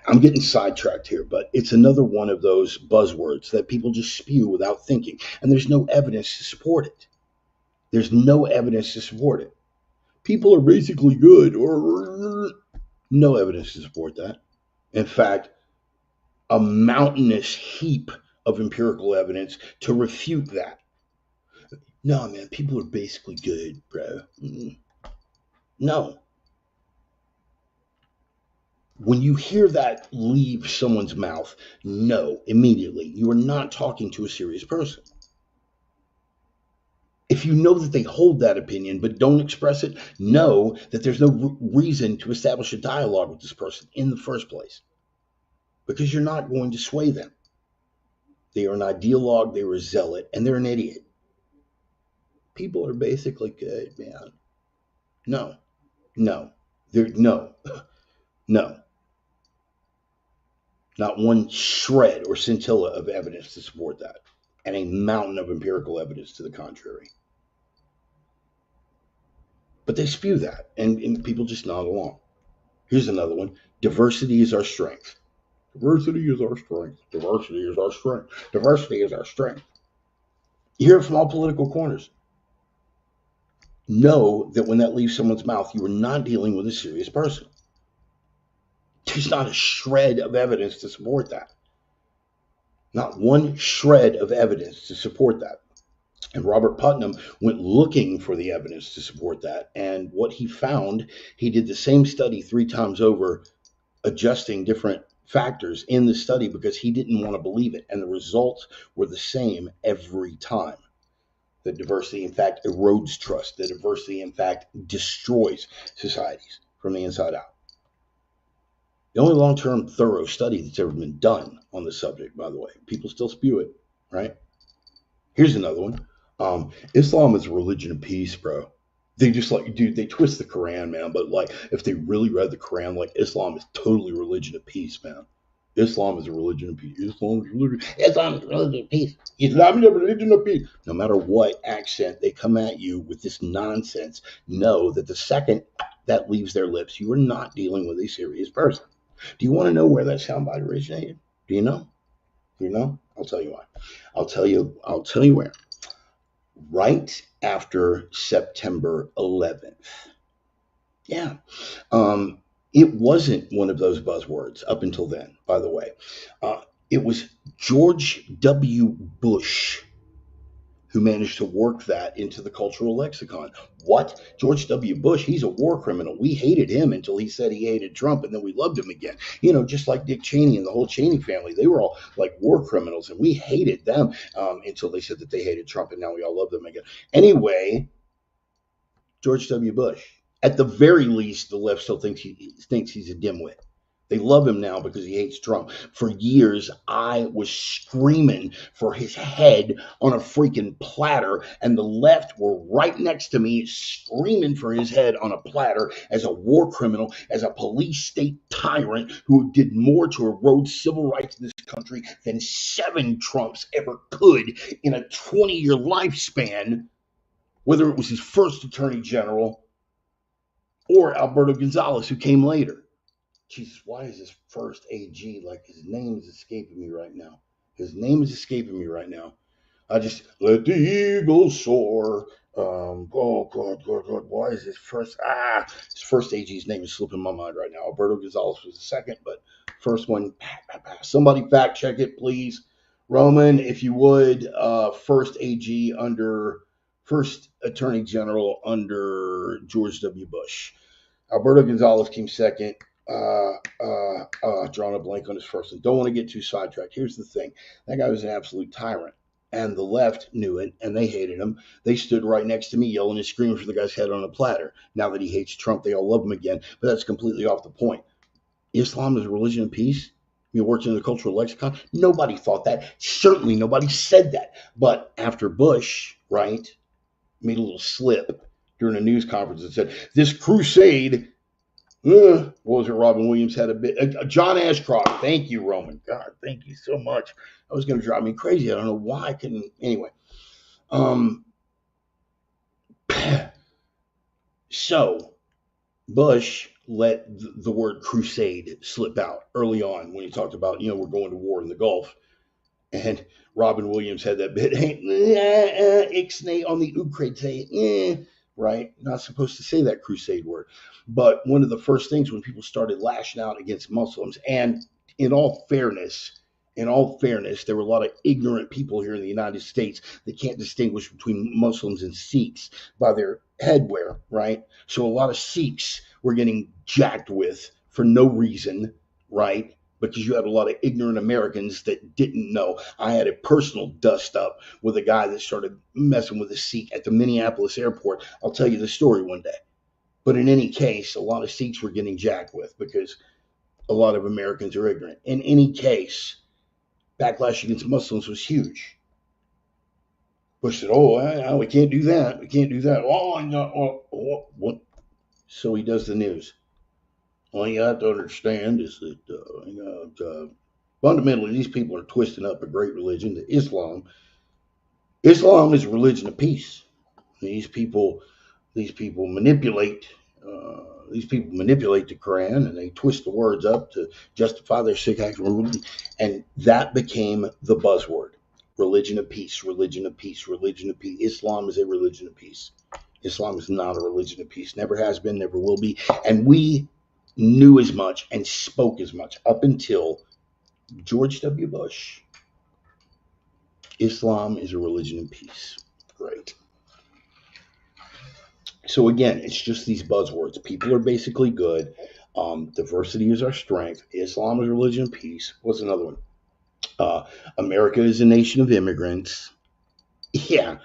I'm getting sidetracked here, but it's another one of those buzzwords that people just spew without thinking. And there's no evidence to support it. People are basically good, or no evidence to support that. In fact, a mountainous heap of empirical evidence to refute that. No, man, people are basically good, bro. No. When you hear that leave someone's mouth, no, immediately. You are not talking to a serious person. If you know that they hold that opinion but don't express it, know that there's no reason to establish a dialogue with this person in the first place. Because you're not going to sway them. They are an ideologue, they are a zealot, and they're an idiot. People are basically good, man. No. Not one shred or scintilla of evidence to support that. And a mountain of empirical evidence to the contrary. But they spew that, and people just nod along. Here's another one. Diversity is our strength. Diversity is our strength. You hear it from all political corners. Know that when that leaves someone's mouth, you are not dealing with a serious person. There's not a shred of evidence to support that. Not one shred of evidence to support that. And Robert Putnam went looking for the evidence to support that. And what he found, he did the same study 3 times over, adjusting different factors in the study because he didn't want to believe it. And the results were the same every time. That diversity, in fact, erodes trust. That diversity, in fact, destroys societies from the inside out. The only long-term thorough study that's ever been done on the subject, by the way. People still spew it, right? Here's another one. Islam is a religion of peace, bro. They just they twist the Quran, man. But if they really read the Quran, Islam is totally a religion of peace, man. Islam is a religion of peace. Islam is a religion of peace. Islam is a religion of peace. No matter what accent they come at you with this nonsense, know that the second that leaves their lips, you are not dealing with a serious person. Do you want to know where that soundbite originated? Do you know? I'll tell you why. I'll tell you where. Right after September 11th. Yeah. It wasn't one of those buzzwords up until then, by the way. It was George W. Bush who managed to work that into the cultural lexicon. What? George W. Bush, he's a war criminal. We hated him until he said he hated Trump, and then we loved him again. You know, just like Dick Cheney and the whole Cheney family, they were all like war criminals, and we hated them until they said that they hated Trump, and now we all love them again. Anyway, George W. Bush. At the very least, the left still thinks he's a dimwit. They love him now because he hates Trump. For years, I was screaming for his head on a freaking platter, and the left were right next to me screaming for his head on a platter as a war criminal, as a police state tyrant who did more to erode civil rights in this country than 7 Trumps ever could in a 20-year lifespan, whether it was his first attorney general or Alberto Gonzales, who came later. Jesus, why is his first AG like his name is escaping me right now? His name is escaping me right now. I just let the eagle soar. Oh God, why is his first AG's name is slipping my mind right now. Alberto Gonzales was the second, but first one, somebody fact check it, please. Roman, if you would, first attorney general under George W. Bush. Alberto Gonzales came second. Drawing a blank on his first one. Don't want to get too sidetracked. Here's the thing. That guy was an absolute tyrant. And the left knew it, and they hated him. They stood right next to me yelling and screaming for the guy's head on a platter. Now that he hates Trump, they all love him again. But that's completely off the point. Islam is a religion of peace. It works in the cultural lexicon. Nobody thought that. Certainly nobody said that. But after Bush, right, made a little slip during a news conference and said, this crusade... what was it? Robin Williams had a bit. John Ashcroft. Thank you, Roman. God, thank you so much. That was going to drive me crazy. I don't know why I couldn't. Anyway. So Bush let the word crusade slip out early on when he talked about, we're going to war in the Gulf. And Robin Williams had that bit. Ixnay on the Ukraine. Right? Not supposed to say that crusade word. But one of the first things when people started lashing out against Muslims, and in all fairness, there were a lot of ignorant people here in the United States that can't distinguish between Muslims and Sikhs by their headwear, right? So a lot of Sikhs were getting jacked with for no reason, right? Because you had a lot of ignorant Americans that didn't know. I had a personal dust up with a guy that started messing with a Sikh at the Minneapolis airport. I'll tell you the story one day. But in any case, a lot of Sikhs were getting jacked with because a lot of Americans are ignorant. In any case, backlash against Muslims was huge. Bush said, we can't do that. We can't do that. What? So he does the news. All you have to understand is that fundamentally these people are twisting up a great religion, the Islam. Islam is a religion of peace. These people manipulate the Quran, and they twist the words up to justify their sick action, and that became the buzzword: religion of peace, religion of peace, religion of peace. Islam is a religion of peace. Islam is not a religion of peace. Never has been, never will be. And we knew as much and spoke as much up until George W. Bush. Islam is a religion of peace. Great. So again, it's just these buzzwords. People are basically good. Diversity is our strength. Islam is a religion of peace. What's another one? America is a nation of immigrants. Yeah.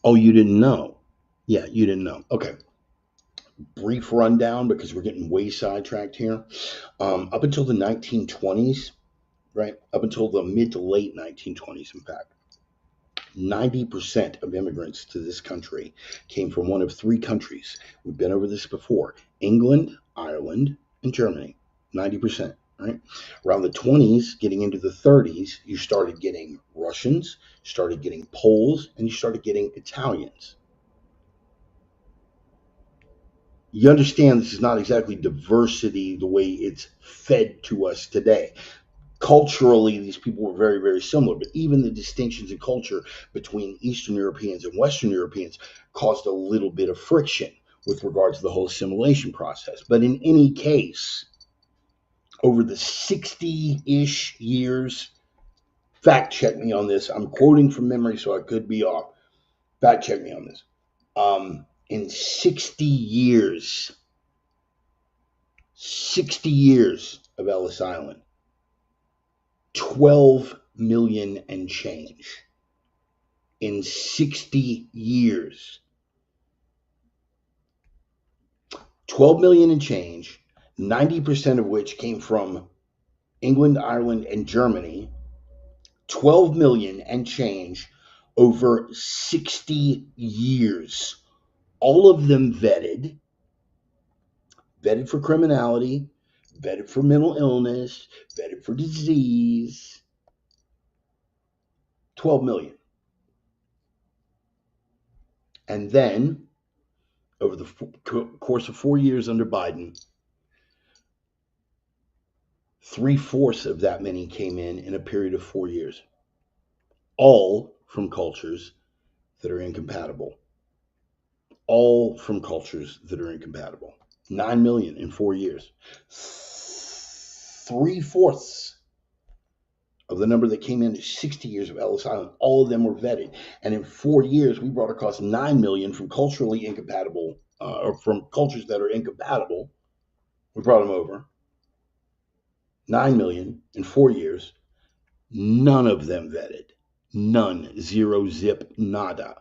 Oh, you didn't know? Yeah, you didn't know. Okay. Brief rundown because we're getting way sidetracked here. Up until the 1920s, right? Up until the mid to late 1920s, in fact, 90% of immigrants to this country came from one of 3 countries. We've been over this before: England, Ireland, and Germany. 90%, right? Around the 20s, getting into the 30s, you started getting Russians, started getting Poles, and you started getting Italians. You understand this is not exactly diversity the way it's fed to us today. Culturally, these people were very, very similar, but even the distinctions in culture between Eastern Europeans and Western Europeans caused a little bit of friction with regards to the whole assimilation process. But in any case, over the 60-ish years Fact check me on this. I'm quoting from memory, so I could be off. Fact check me on this. In 60 years of Ellis Island, 12 million and change. In 60 years, 12 million and change, 90% of which came from England, Ireland, and Germany. 12 million and change over 60 years. All of them vetted for criminality, vetted for mental illness, vetted for disease. 12 million. And then, over the course of 4 years under Biden, 3/4 of that many came in a period of 4 years. All from cultures that are incompatible. All from cultures that are incompatible. 9 million in 4 years. 3/4 of the number that came in 60 years of Ellis Island, all of them were vetted. And in 4 years, we brought across 9 million from culturally incompatible, or from cultures that are incompatible. We brought them over. 9 million in 4 years. None of them vetted. None. Zero, zip, nada.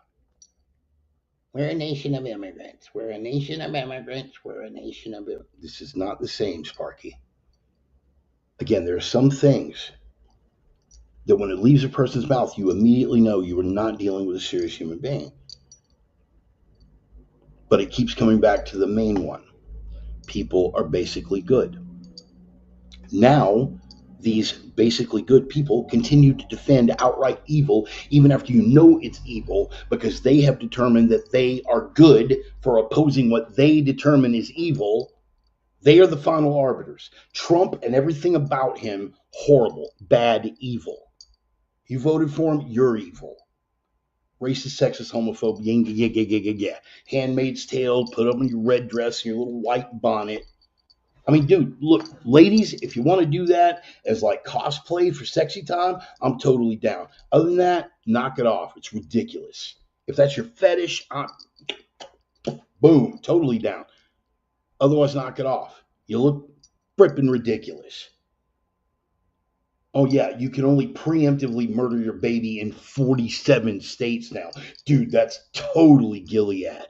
We're a nation of immigrants. We're a nation of immigrants. We're a nation of immigrants. This is not the same, Sparky. Again, there are some things that when it leaves a person's mouth, you immediately know you are not dealing with a serious human being. But it keeps coming back to the main one. People are basically good. Now, these basically good people continue to defend outright evil, even after you know it's evil, because they have determined that they are good for opposing what they determine is evil. They are the final arbiters. Trump and everything about him, horrible, bad, evil. You voted for him, you're evil. Racist, sexist, homophobe, yeah. Handmaid's Tale, put up in your red dress, your little white bonnet. I mean, dude, look, ladies, if you want to do that as like cosplay for sexy time, I'm totally down. Other than that, knock it off. It's ridiculous. If that's your fetish, boom, totally down. Otherwise, knock it off. You look frippin' ridiculous. Oh, yeah, you can only preemptively murder your baby in 47 states now. Dude, that's totally Gilead.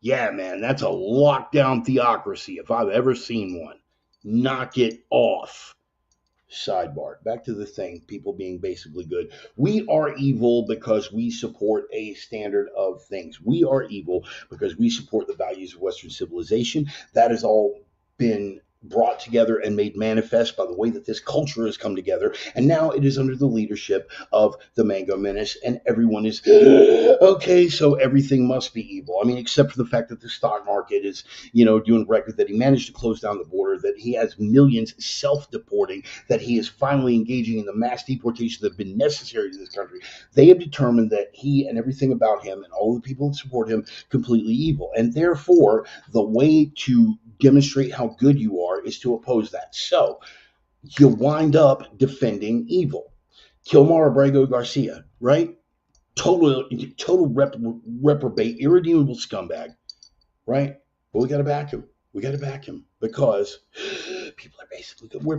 Yeah, man, that's a lockdown theocracy if I've ever seen one. Knock it off. Sidebar. Back to the thing, people being basically good. We are evil because we support a standard of things. We are evil because we support the values of Western civilization. That has all been brought together and made manifest by the way that this culture has come together. And now it is under the leadership of the Mango Menace, and everyone is, okay, so everything must be evil. I mean, except for the fact that the stock market is, doing record, that he managed to close down the border, that he has millions self-deporting, that he is finally engaging in the mass deportations that have been necessary to this country. They have determined that he and everything about him and all the people that support him completely evil. And therefore, the way to demonstrate how good you are is to oppose that. So you wind up defending evil. Kilmar Abrego Garcia, right? Total reprobate, irredeemable scumbag, right? But we got to back him. We got to back him because people are basically good. We're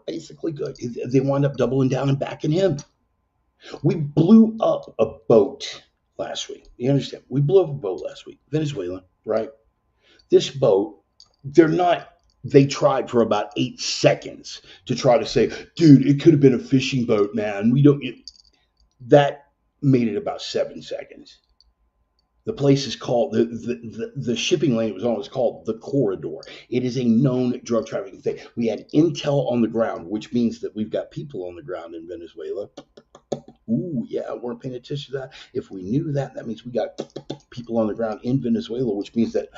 basically good. They wind up doubling down and backing him. We blew up a boat last week. You understand? We blew up a boat last week. Venezuela, right? This boat, they tried for about 8 seconds to try to say, dude, it could have been a fishing boat, man. That made it about 7 seconds. The place is called, the shipping lane it was on was called the Corridor. It is a known drug trafficking thing. We had intel on the ground, which means that we've got people on the ground in Venezuela. Ooh, yeah, we're paying attention to that. If we knew that, that means we got people on the ground in Venezuela, which means that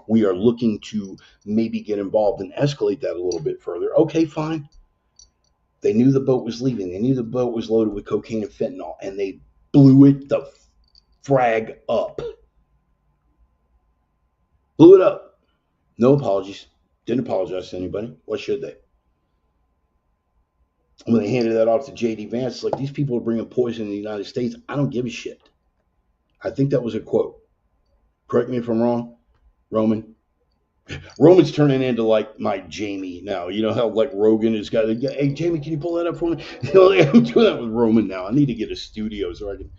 we are looking to maybe get involved and escalate that a little bit further. Okay, fine. They knew the boat was leaving. They knew the boat was loaded with cocaine and fentanyl, and they blew it the frag up. Blew it up. No apologies. Didn't apologize to anybody. What should they? When they handed that off to J.D. Vance, like, these people are bringing poison in the United States. I don't give a shit. I think that was a quote. Correct me if I'm wrong, Roman. Roman's turning into like my Jamie now. You know how like Rogan has got, hey Jamie, can you pull that up for me? You know, I'm doing that with Roman now. I need to get a studio so I can.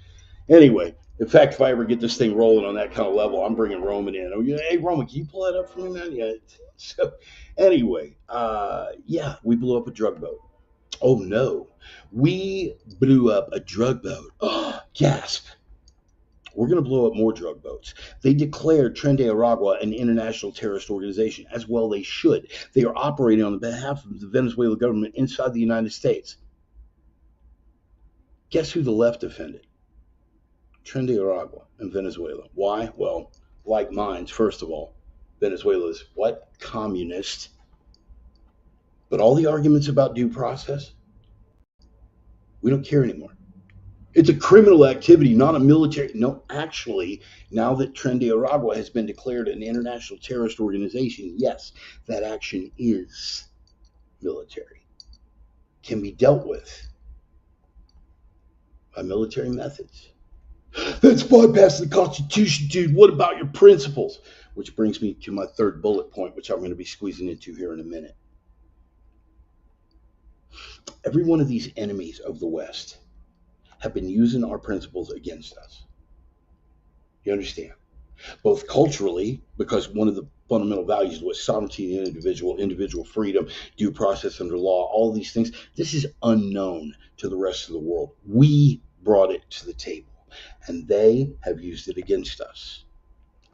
Anyway, in fact, if I ever get this thing rolling on that kind of level, I'm bringing Roman in. Oh yeah, hey Roman, can you pull that up for me, man? Yeah. So anyway, yeah, we blew up a drug boat. Oh no, we blew up a drug boat. Oh, gasp. We're going to blow up more drug boats. They declared Tren de Aragua an international terrorist organization, as well they should. They are operating on behalf of the Venezuelan government inside the United States. Guess who the left defended? Tren de Aragua in Venezuela. Why? Well, like mines, first of all, Venezuela is what? Communist. But all the arguments about due process, we don't care anymore. It's a criminal activity, not a military. No, actually, now that Tren de Aragua has been declared an international terrorist organization, yes, that action is military, can be dealt with by military methods. That's bypassing the Constitution, dude. What about your principles? Which brings me to my third bullet point, which I'm going to be squeezing into here in a minute. Every one of these enemies of the West have been using our principles against us. You understand? Both culturally, because one of the fundamental values was sovereignty of the individual freedom, due process under law, all these things. This is unknown to the rest of the world. We brought it to the table, and they have used it against us.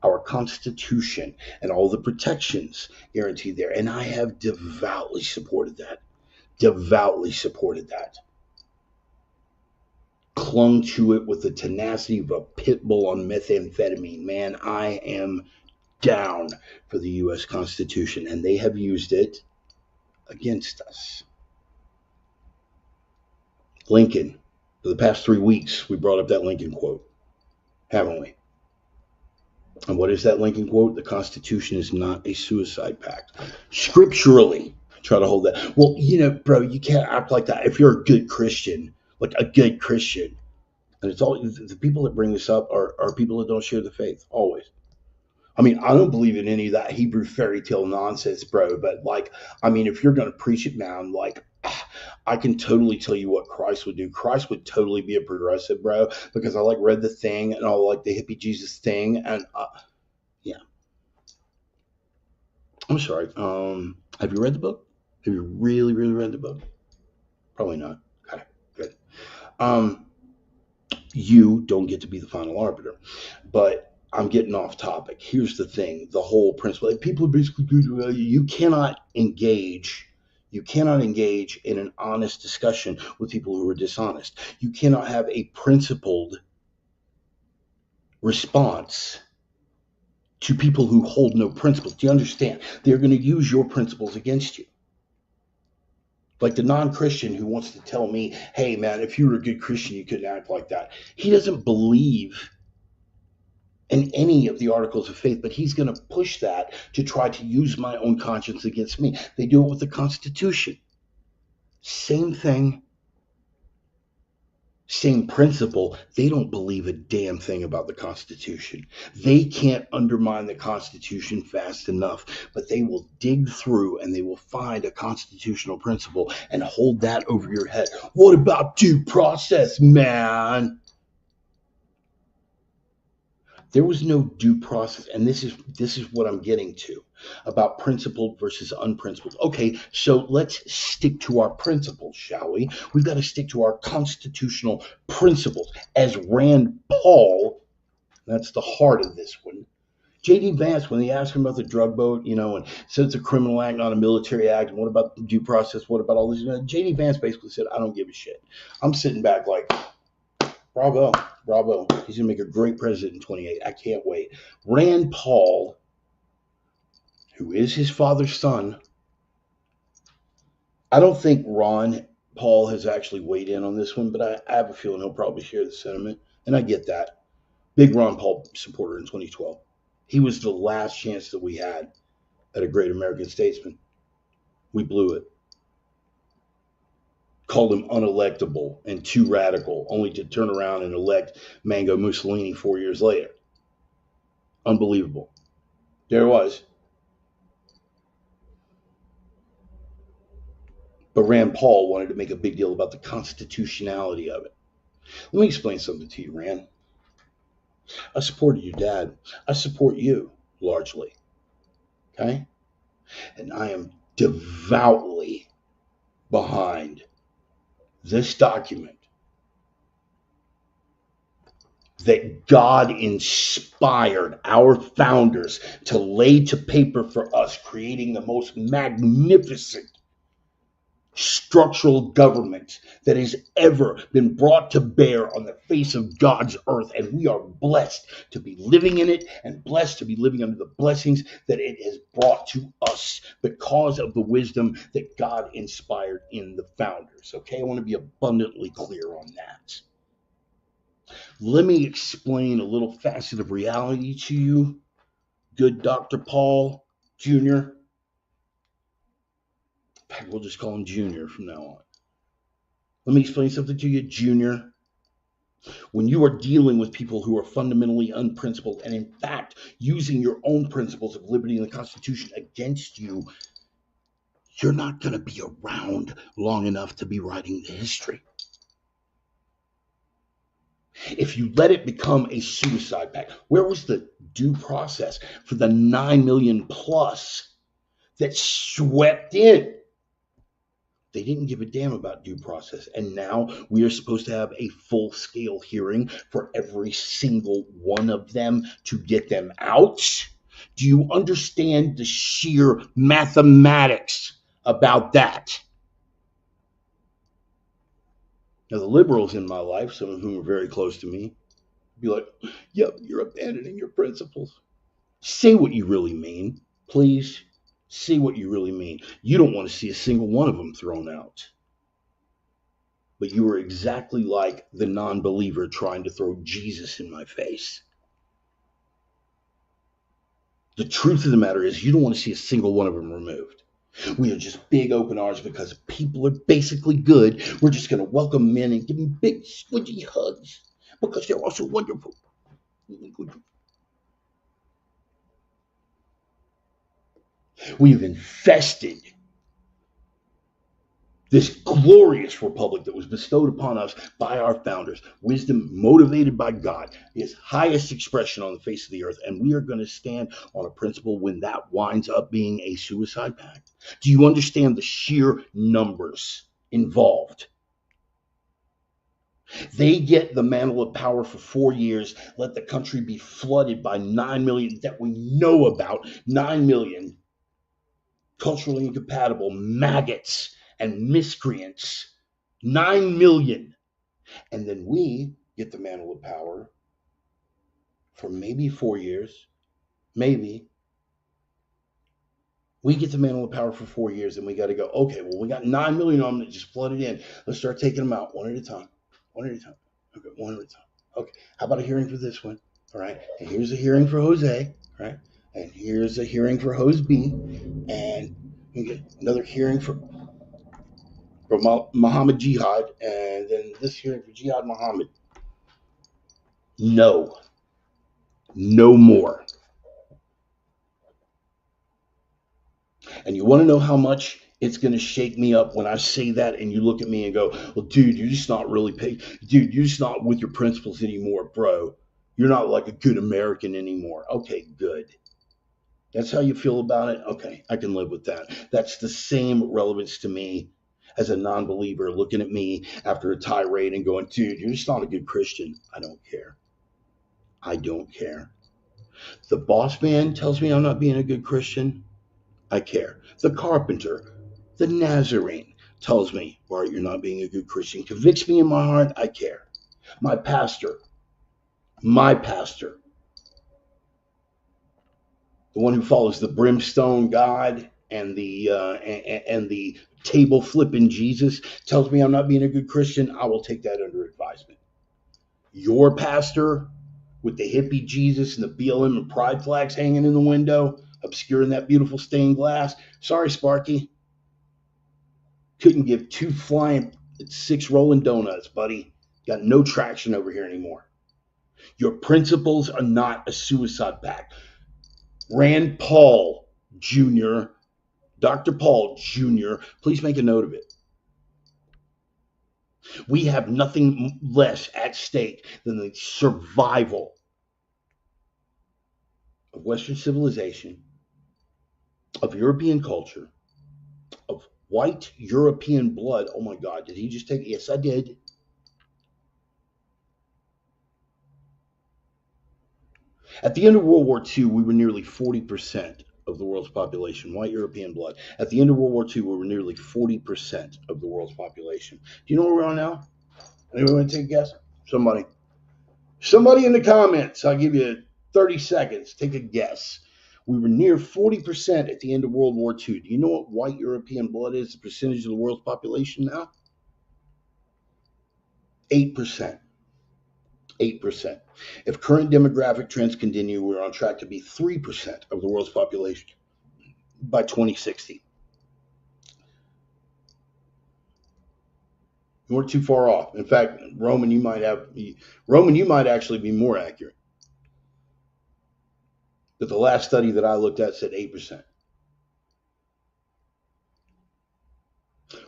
Our Constitution and all the protections guaranteed there, and I have devoutly supported that. Devoutly supported that. Clung to it with the tenacity of a pit bull on methamphetamine. Man, I am down for the U.S. Constitution, and they have used it against us. Lincoln, for the past 3 weeks, we brought up that Lincoln quote, haven't we? And what is that Lincoln quote? The Constitution is not a suicide pact. Scripturally, try to hold that. Well, you know, bro, you can't act like that if you're a good Christian, like a good Christian. And it's all the people that bring this up are people that don't share the faith, always. I mean, I don't believe in any of that Hebrew fairy tale nonsense, bro. But like, I mean, if you're going to preach it, man, like, I can totally tell you what Christ would do. Christ would totally be a progressive, bro, because I like read the thing and I like the hippie Jesus thing, and yeah. I'm sorry. Have you read the book? Have you really, really read the book? Probably not. Okay, good. Um, you don't get to be the final arbiter, but I'm getting off topic. Here's the thing: the whole principle. Like, people are basically good. You cannot engage. You cannot engage in an honest discussion with people who are dishonest. You cannot have a principled response to people who hold no principles. Do you understand? They're going to use your principles against you. Like the non-Christian who wants to tell me, hey, man, if you were a good Christian, you couldn't act like that. He doesn't believe in any of the articles of faith, but he's going to push that to try to use my own conscience against me. They do it with the Constitution. Same thing. Same principle. They don't believe a damn thing about the Constitution. They can't undermine the Constitution fast enough, but they will dig through and they will find a constitutional principle and hold that over your head. What about due process, man? There was no due process, and this is what I'm getting to about principled versus unprincipled. Okay, so let's stick to our principles, shall we? We've got to stick to our constitutional principles. As Rand Paul, that's the heart of this one. J.D. Vance, when they asked him about the drug boat, you know, and said it's a criminal act, not a military act, and what about the due process? What about all these? J.D. Vance basically said, I don't give a shit. I'm sitting back like, bravo, bravo. He's going to make a great president in 28. I can't wait. Rand Paul, who is his father's son, I don't think Ron Paul has actually weighed in on this one, but I have a feeling he'll probably share the sentiment, and I get that. Big Ron Paul supporter in 2012. He was the last chance that we had at a great American statesman. We blew it. called him unelectable and too radical, only to turn around and elect Mango Mussolini 4 years later. Unbelievable. There it was. But Rand Paul wanted to make a big deal about the constitutionality of it. Let me explain something to you, Rand. I supported your dad. I support you, largely. Okay? And I am devoutly behind this document that God inspired our founders to lay to paper for us, creating the most magnificent structural government that has ever been brought to bear on the face of God's earth. And we are blessed to be living in it and blessed to be living under the blessings that it has brought to us because of the wisdom that God inspired in the founders. Okay, I want to be abundantly clear on that. Let me explain a little facet of reality to you, good Dr. Paul Jr. In fact, we'll just call him Junior from now on. Let me explain something to you, Junior. When you are dealing with people who are fundamentally unprincipled and, in fact, using your own principles of liberty and the Constitution against you, you're not going to be around long enough to be writing the history. If you let it become a suicide pact, where was the due process for the 9 million plus that swept in? They didn't give a damn about due process. And now we are supposed to have a full-scale hearing for every single one of them to get them out. Do you understand the sheer mathematics about that? Now, the liberals in my life, some of whom are very close to me, be like, yep, you're abandoning your principles. Say what you really mean, please. Say what you really mean. You don't want to see a single one of them thrown out. But you are exactly like the non-believer trying to throw Jesus in my face. The truth of the matter is you don't want to see a single one of them removed. We are just big open arms because people are basically good. We're just going to welcome them in and give them big squidgy hugs because they're also wonderful. We have infested this glorious republic that was bestowed upon us by our founders, wisdom motivated by God, his highest expression on the face of the earth. And we are going to stand on a principle when that winds up being a suicide pact. Do you understand the sheer numbers involved? They get the mantle of power for 4 years, let the country be flooded by 9 million that we know about, 9 million culturally incompatible maggots and miscreants, 9 million. And then we get the mantle of power for maybe 4 years, maybe. We get the mantle of power for 4 years and we got to go, okay, well, we got 9 million of them that just flooded in. Let's start taking them out one at a time, one at a time. Okay, one at a time. Okay, how about a hearing for this one? All right, and here's a hearing for Jose, right? And here's a hearing for Jose B. And we get another hearing for Muhammad Jihad, and then this hearing for Jihad Muhammad. No more. And you want to know how much it's going to shake me up when I say that and you look at me and go, well, dude, you're just not really dude, you're just not with your principles anymore, bro. You're not like a good American anymore. Okay, good. That's how you feel about it? Okay, I can live with that. That's the same relevance to me as a non-believer looking at me after a tirade and going, dude, you're just not a good Christian. I don't care. I don't care. The boss man tells me I'm not being a good Christian. I care. The carpenter, the Nazarene tells me, Bart, you're not being a good Christian. Convicts me in my heart. I care. My pastor, the one who follows the brimstone God and the table flipping Jesus, tells me I'm not being a good Christian. I will take that under advisement. Your pastor with the hippie Jesus and the BLM and pride flags hanging in the window, obscuring that beautiful stained glass. Sorry, Sparky. Couldn't give two flying It's 6 rolling donuts, buddy. Got no traction over here anymore. Your principles are not a suicide pact. Rand Paul Jr., Dr. Paul Jr., please make a note of it. We have nothing less at stake than the survival of Western civilization, of European culture, of white European blood. Oh my God, did he just take it? Yes, I did. At the end of World War II, we were nearly 40% of the world's population, white European blood. At the end of World War II, we were nearly 40% of the world's population. Do you know where we're on now? Anyone want to take a guess? Somebody in the comments. I'll give you 30 seconds. Take a guess. We were near 40% at the end of World War II. Do you know what white European blood is, the percentage of the world's population now? 8%. 8%. If current demographic trends continue, we're on track to be 3% of the world's population by 2060. You weren't too far off. In fact, Roman, you might actually be more accurate. But the last study that I looked at said 8%.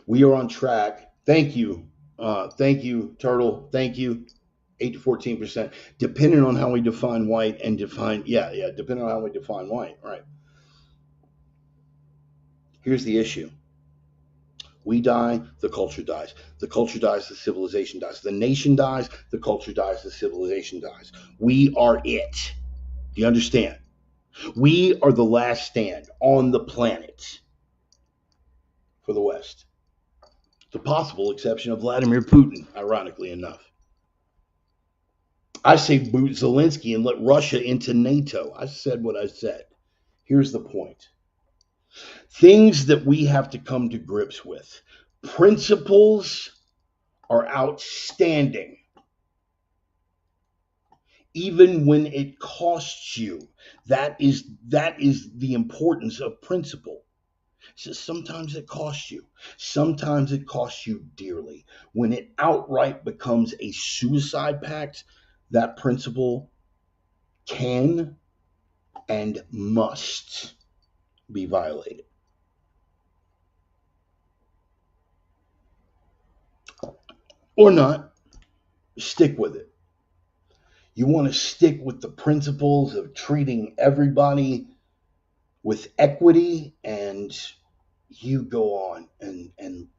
We are on track. Thank you, Turtle. Thank you. 8 to 14%, depending on how we define white and depending on how we define white. Right. Here's the issue. We die, the culture dies. The culture dies, the civilization dies. The nation dies, the culture dies, the civilization dies. We are it. Do you understand? We are the last stand on the planet for the West. The possible exception of Vladimir Putin, ironically enough. I say boot Zelensky and let Russia into NATO. I said what I said. Here's the point. Things that we have to come to grips with. Principles are outstanding. Even when it costs you. That is the importance of principle. So sometimes it costs you. Sometimes it costs you dearly. When it outright becomes a suicide pact, that principle can and must be violated. Or not. Stick with it. You want to stick with the principles of treating everybody with equity, and you go on and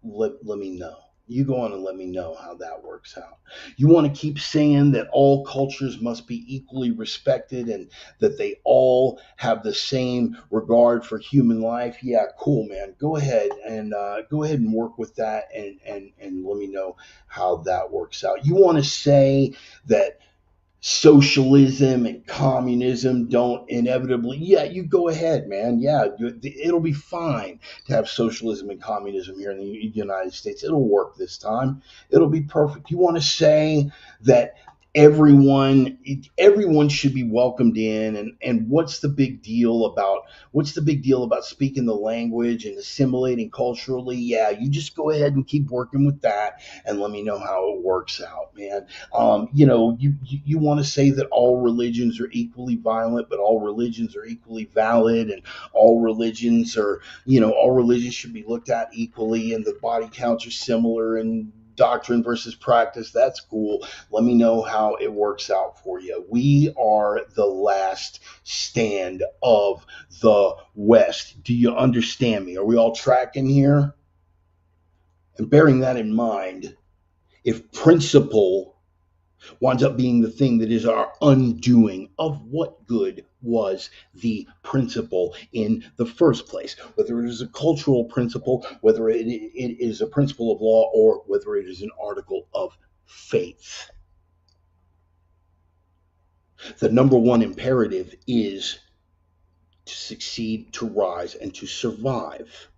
let me know. You go on and let me know how that works out. You want to keep saying that all cultures must be equally respected and that they all have the same regard for human life. Yeah, cool, man. Go ahead and work with that and let me know how that works out. You want to say that socialism and communism don't inevitably, you go ahead, man. It'll be fine to have socialism and communism here in the United States. It'll work this time. It'll be perfect. You want to say that everyone should be welcomed in, and what's the big deal about speaking the language and assimilating culturally? You just go ahead and keep working with that and let me know how it works out, man. You want to say that all religions are equally violent, but all religions are equally valid, and all religions should be looked at equally, and the body counts are similar, and doctrine versus practice. That's cool. Let me know how it works out for you. We are the last stand of the West. Do you understand me? Are we all tracking here? And bearing that in mind, if principle winds up being the thing that is our undoing, of what good was the principle in the first place? Whether it is a cultural principle, whether it is a principle of law, or whether it is an article of faith. The number one imperative is to succeed, to rise, and to survive.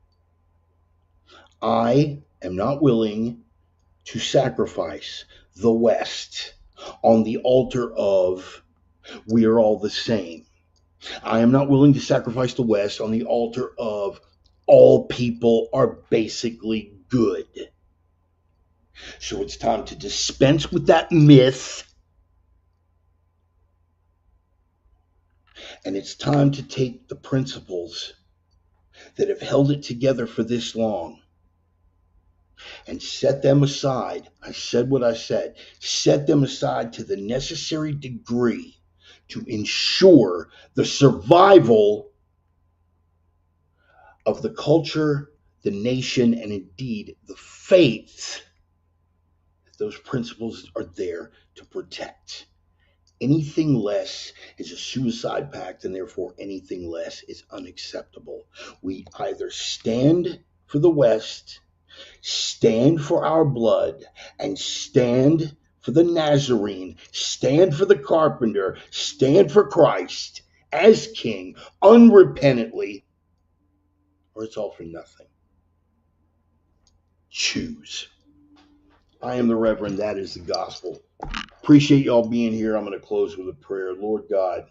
I am not willing to sacrifice the West on the altar of we are all the same. I am not willing to sacrifice the West on the altar of all people are basically good. So it's time to dispense with that myth, and it's time to take the principles that have held it together for this long and set them aside. I said what I said. Set them aside to the necessary degree to ensure the survival of the culture, the nation, and indeed the faith that those principles are there to protect. Anything less is a suicide pact, and therefore anything less is unacceptable. We either stand for the West, stand for our blood, and stand for the Nazarene, stand for the carpenter, stand for Christ as King unrepentantly, or it's all for nothing. Choose. I am the Reverend. That is the gospel. Appreciate y'all being here. I'm going to close with a prayer. Lord God,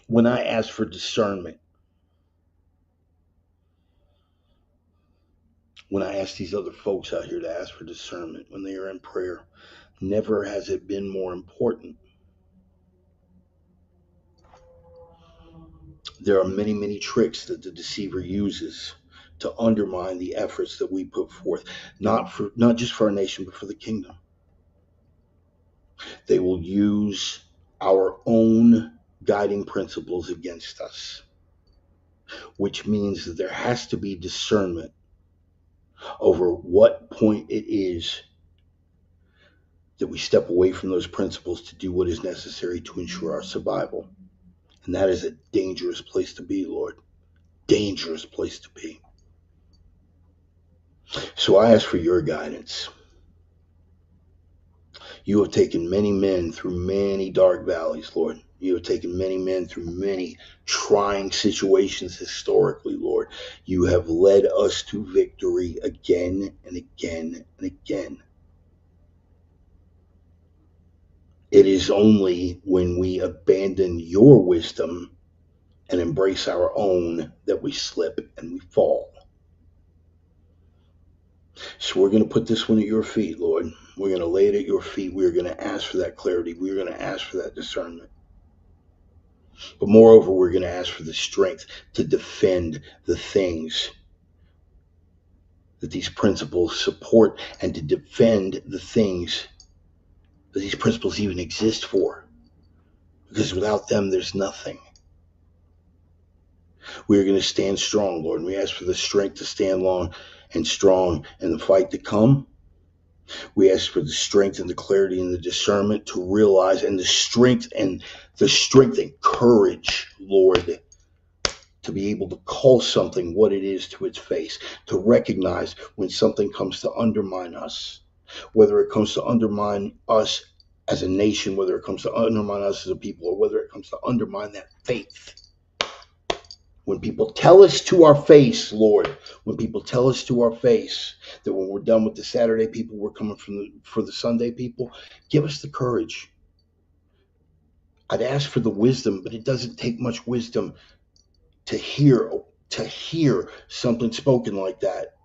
when I ask for discernment, when I ask these other folks out here to ask for discernment when they are in prayer, never has it been more important. There are many, many tricks that the deceiver uses to undermine the efforts that we put forth, not just for our nation, but for the kingdom. They will use our own guiding principles against us, which means that there has to be discernment over what point it is that we step away from those principles to do what is necessary to ensure our survival. And that is a dangerous place to be, Lord. Dangerous place to be. So I ask for your guidance. You have taken many men through many dark valleys, Lord. You have taken many men through many trying situations historically, Lord. You have led us to victory again and again and again. It is only when we abandon your wisdom and embrace our own that we slip and we fall. So we're going to put this one at your feet, Lord. We're going to lay it at your feet. We're going to ask for that clarity. We're going to ask for that discernment. But moreover, we're going to ask for the strength to defend the things that these principles support and to defend the things that these principles even exist for. Because without them, there's nothing. We're going to stand strong, Lord. And we ask for the strength to stand long and strong in the fight to come. We ask for the strength and the clarity and the discernment to realize, and the strength and courage, Lord, to be able to call something what it is to its face, to recognize when something comes to undermine us, whether it comes to undermine us as a nation, whether it comes to undermine us as a people, or whether it comes to undermine that faith. When people tell us to our face, Lord, when people tell us to our face that when we're done with the Saturday people, we're coming for the Sunday people, give us the courage. I'd ask for the wisdom, but it doesn't take much wisdom to hear something spoken like that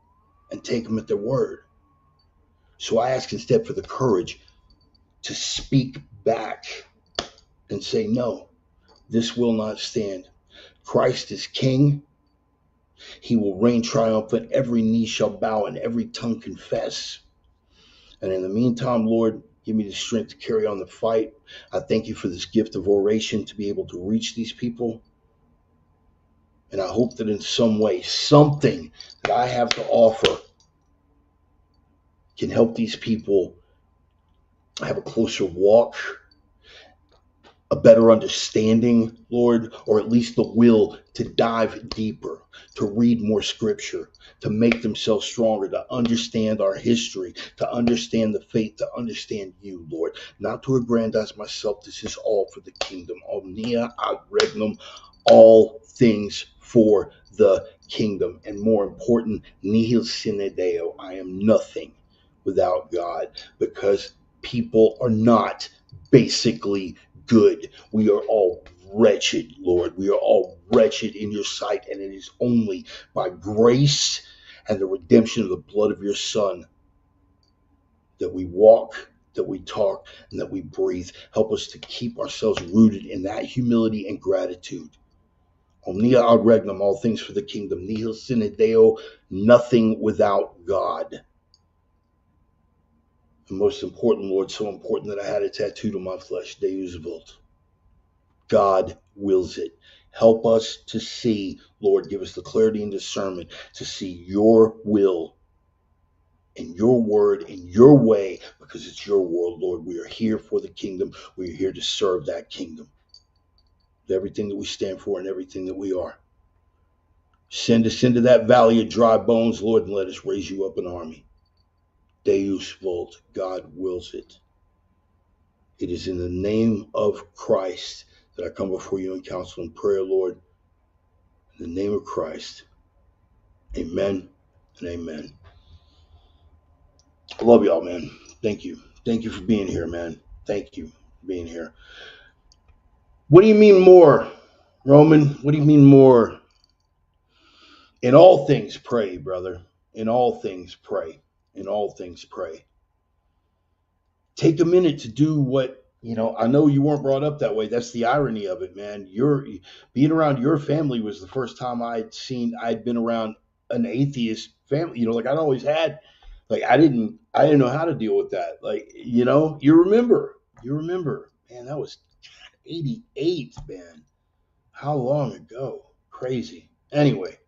and take them at their word. So I ask instead for the courage to speak back and say, no, this will not stand. Christ is King. He will reign triumphant. Every knee shall bow and every tongue confess. And in the meantime, Lord, give me the strength to carry on the fight. I thank you for this gift of oration to be able to reach these people. And I hope that in some way, something that I have to offer can help these people have a closer walk, a better understanding, Lord, or at least the will to dive deeper, to read more scripture, to make themselves stronger, to understand our history, to understand the faith, to understand you, Lord, not to aggrandize myself. This is all for the kingdom. Omnia ad regnum, all things for the kingdom. And more important, nihil sine Deo. I am nothing without God, because people are not basically good. We are all wretched, Lord. We are all wretched in your sight, and it is only by grace and the redemption of the blood of your Son that we walk, that we talk, and that we breathe. Help us to keep ourselves rooted in that humility and gratitude. Omnia ad regnum, all things for the kingdom. Nihil sine Deo, nothing without God. And most important, Lord, so important that I had it tattooed on my flesh, Deus vult. God wills it. Help us to see, Lord, give us the clarity and discernment to see your will and your word in your way, because it's your world, Lord. We are here for the kingdom. We are here to serve that kingdom. Everything that we stand for and everything that we are. Send us into that valley of dry bones, Lord, and let us raise you up an army. Deus vult. God wills it. It is in the name of Christ that I come before you in counsel and prayer, Lord. In the name of Christ. Amen and amen. I love y'all, man. Thank you. Thank you for being here, man. Thank you for being here. What do you mean more, Roman? What do you mean more? In all things pray, brother. In all things pray. In all things pray. Take a minute to do what, I know you weren't brought up that way. That's the irony of it, man. Being around your family was the first time I'd been around an atheist family. Like I'd always had, like I didn't know how to deal with that. Like, you remember, man, that was 88, man. How long ago? Crazy. Anyway.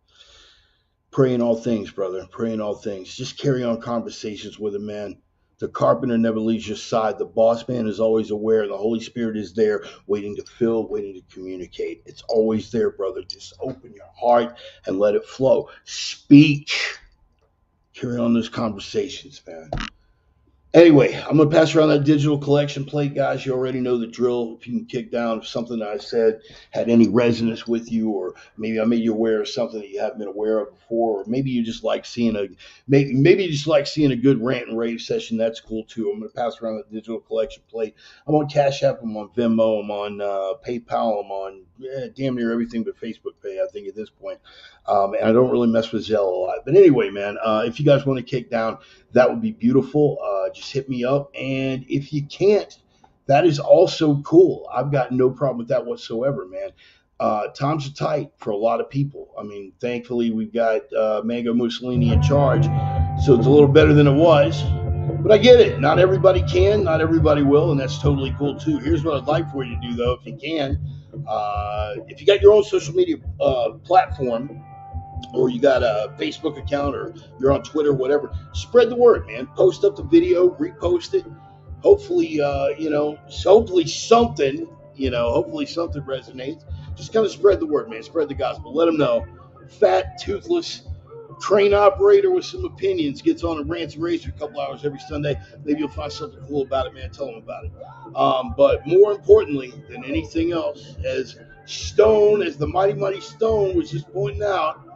Pray in all things, brother. Pray in all things. Just carry on conversations with him, man. The carpenter never leaves your side. The boss man is always aware. The Holy Spirit is there, waiting to fill, waiting to communicate. It's always there, brother. Just open your heart and let it flow. Speak. Carry on those conversations, man. Anyway, I'm going to pass around that digital collection plate, guys. You already know the drill. If you can kick down if something that I said had any resonance with you, or maybe I made you aware of something that you haven't been aware of before, or maybe you just like seeing a good rant and rave session. That's cool too. I'm going to pass around that digital collection plate. I'm on Cash App. I'm on Venmo. I'm on PayPal. I'm on damn near everything but Facebook Pay, I think, at this point. And I don't really mess with Zelle a lot. But anyway, man, if you guys want to kick down, that would be beautiful. Just hit me up. And if you can't, that is also cool. I've got no problem with that whatsoever, man. Times are tight for a lot of people. I mean, thankfully, we've got Mango Mussolini in charge, so it's a little better than it was. But I get it. Not everybody can. Not everybody will, and that's totally cool, too. Here's what I'd like for you to do, though, if you can. If you got your own social media platform, or you got a Facebook account, or you're on Twitter, whatever, spread the word, man. Post up the video, repost it. Hopefully, hopefully something resonates. Just kind of spread the word, man. Spread the gospel. Let them know. Fat, toothless crane operator with some opinions gets on a rants and raves for a couple hours every Sunday. Maybe you'll find something cool about it, man. Tell them about it. But more importantly than anything else, as the mighty Stone was just pointing out,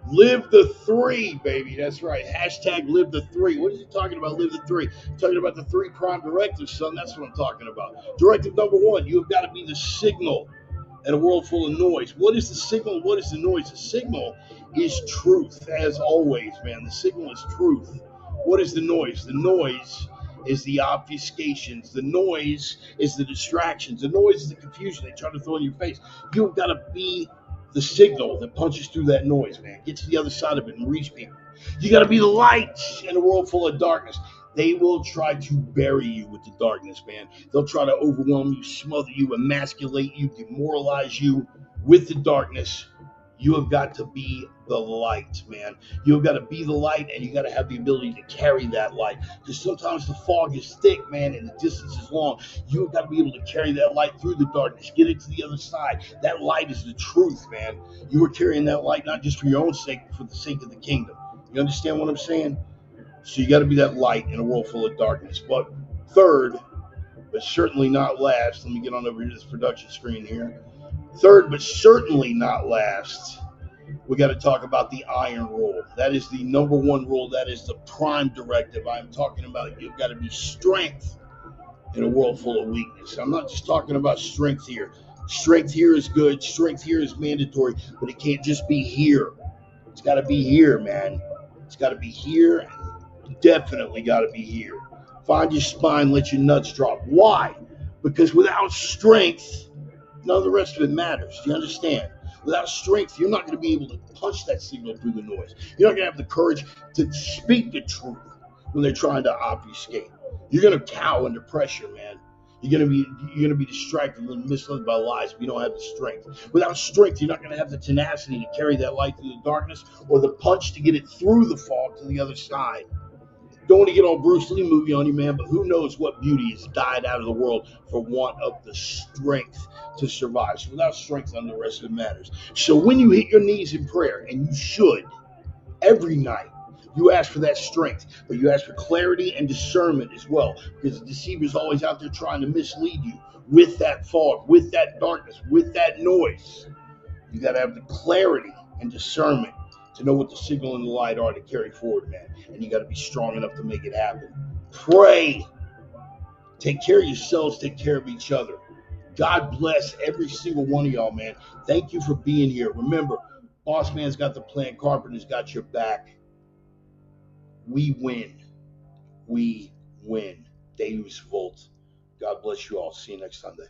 live the 3, baby. That's right. Hashtag live the 3. What is he talking about, live the 3? Talking about the 3 prime directives, son. That's what I'm talking about. Directive number 1, you have got to be the signal in a world full of noise. What is the signal? What is the noise? The signal is truth, as always, man. The signal is truth. What is the noise? The noise is the obfuscations. The noise is the distractions. The noise is the confusion they try to throw in your face. You've got to be the signal that punches through that noise, man. Get to the other side of it and reach people. You got to be the light in a world full of darkness. They will try to bury you with the darkness, man. They'll try to overwhelm you, smother you, emasculate you, demoralize you with the darkness. You have got to be the light, man. You have got to be the light, and you got to have the ability to carry that light. Because sometimes the fog is thick, man, and the distance is long. You have got to be able to carry that light through the darkness, get it to the other side. That light is the truth, man. You are carrying that light not just for your own sake, but for the sake of the kingdom. You understand what I'm saying? So you got to be that light in a world full of darkness. But third, but certainly not last, let me get on over to this production screen here. Third, but certainly not last, we got to talk about the iron rule. That is the number 1 rule. That is the prime directive. I'm talking about you've got to be strength in a world full of weakness. I'm not just talking about strength here. Strength here is good. Strength here is mandatory, but it can't just be here. It's got to be here, man. It's got to be here. Definitely got to be here. Find your spine, let your nuts drop. Why? Because without strength, none of the rest of it matters. Do you understand? Without strength, you're not going to be able to punch that signal through the noise. You're not going to have the courage to speak the truth when they're trying to obfuscate. You're going to cower under pressure, man. You're gonna be distracted and misled by lies if you don't have the strength. Without strength, you're not gonna have the tenacity to carry that light through the darkness or the punch to get it through the fog to the other side. Don't want to get all Bruce Lee movie on you, man, but who knows what beauty has died out of the world for want of the strength to survive. So without strength, none of the rest of it matters. So when you hit your knees in prayer, and you should, every night, you ask for that strength, but you ask for clarity and discernment as well, because the deceiver's always out there trying to mislead you with that fog, with that darkness, with that noise. You got to have the clarity and discernment to know what the signal and the light are to carry forward, man. And you got to be strong enough to make it happen. Pray. Take care of yourselves. Take care of each other. God bless every single one of y'all, man. Thank you for being here. Remember, Boss Man's got the plan. Carpenter's got your back. We win. We win. Deus Vult. God bless you all. See you next Sunday.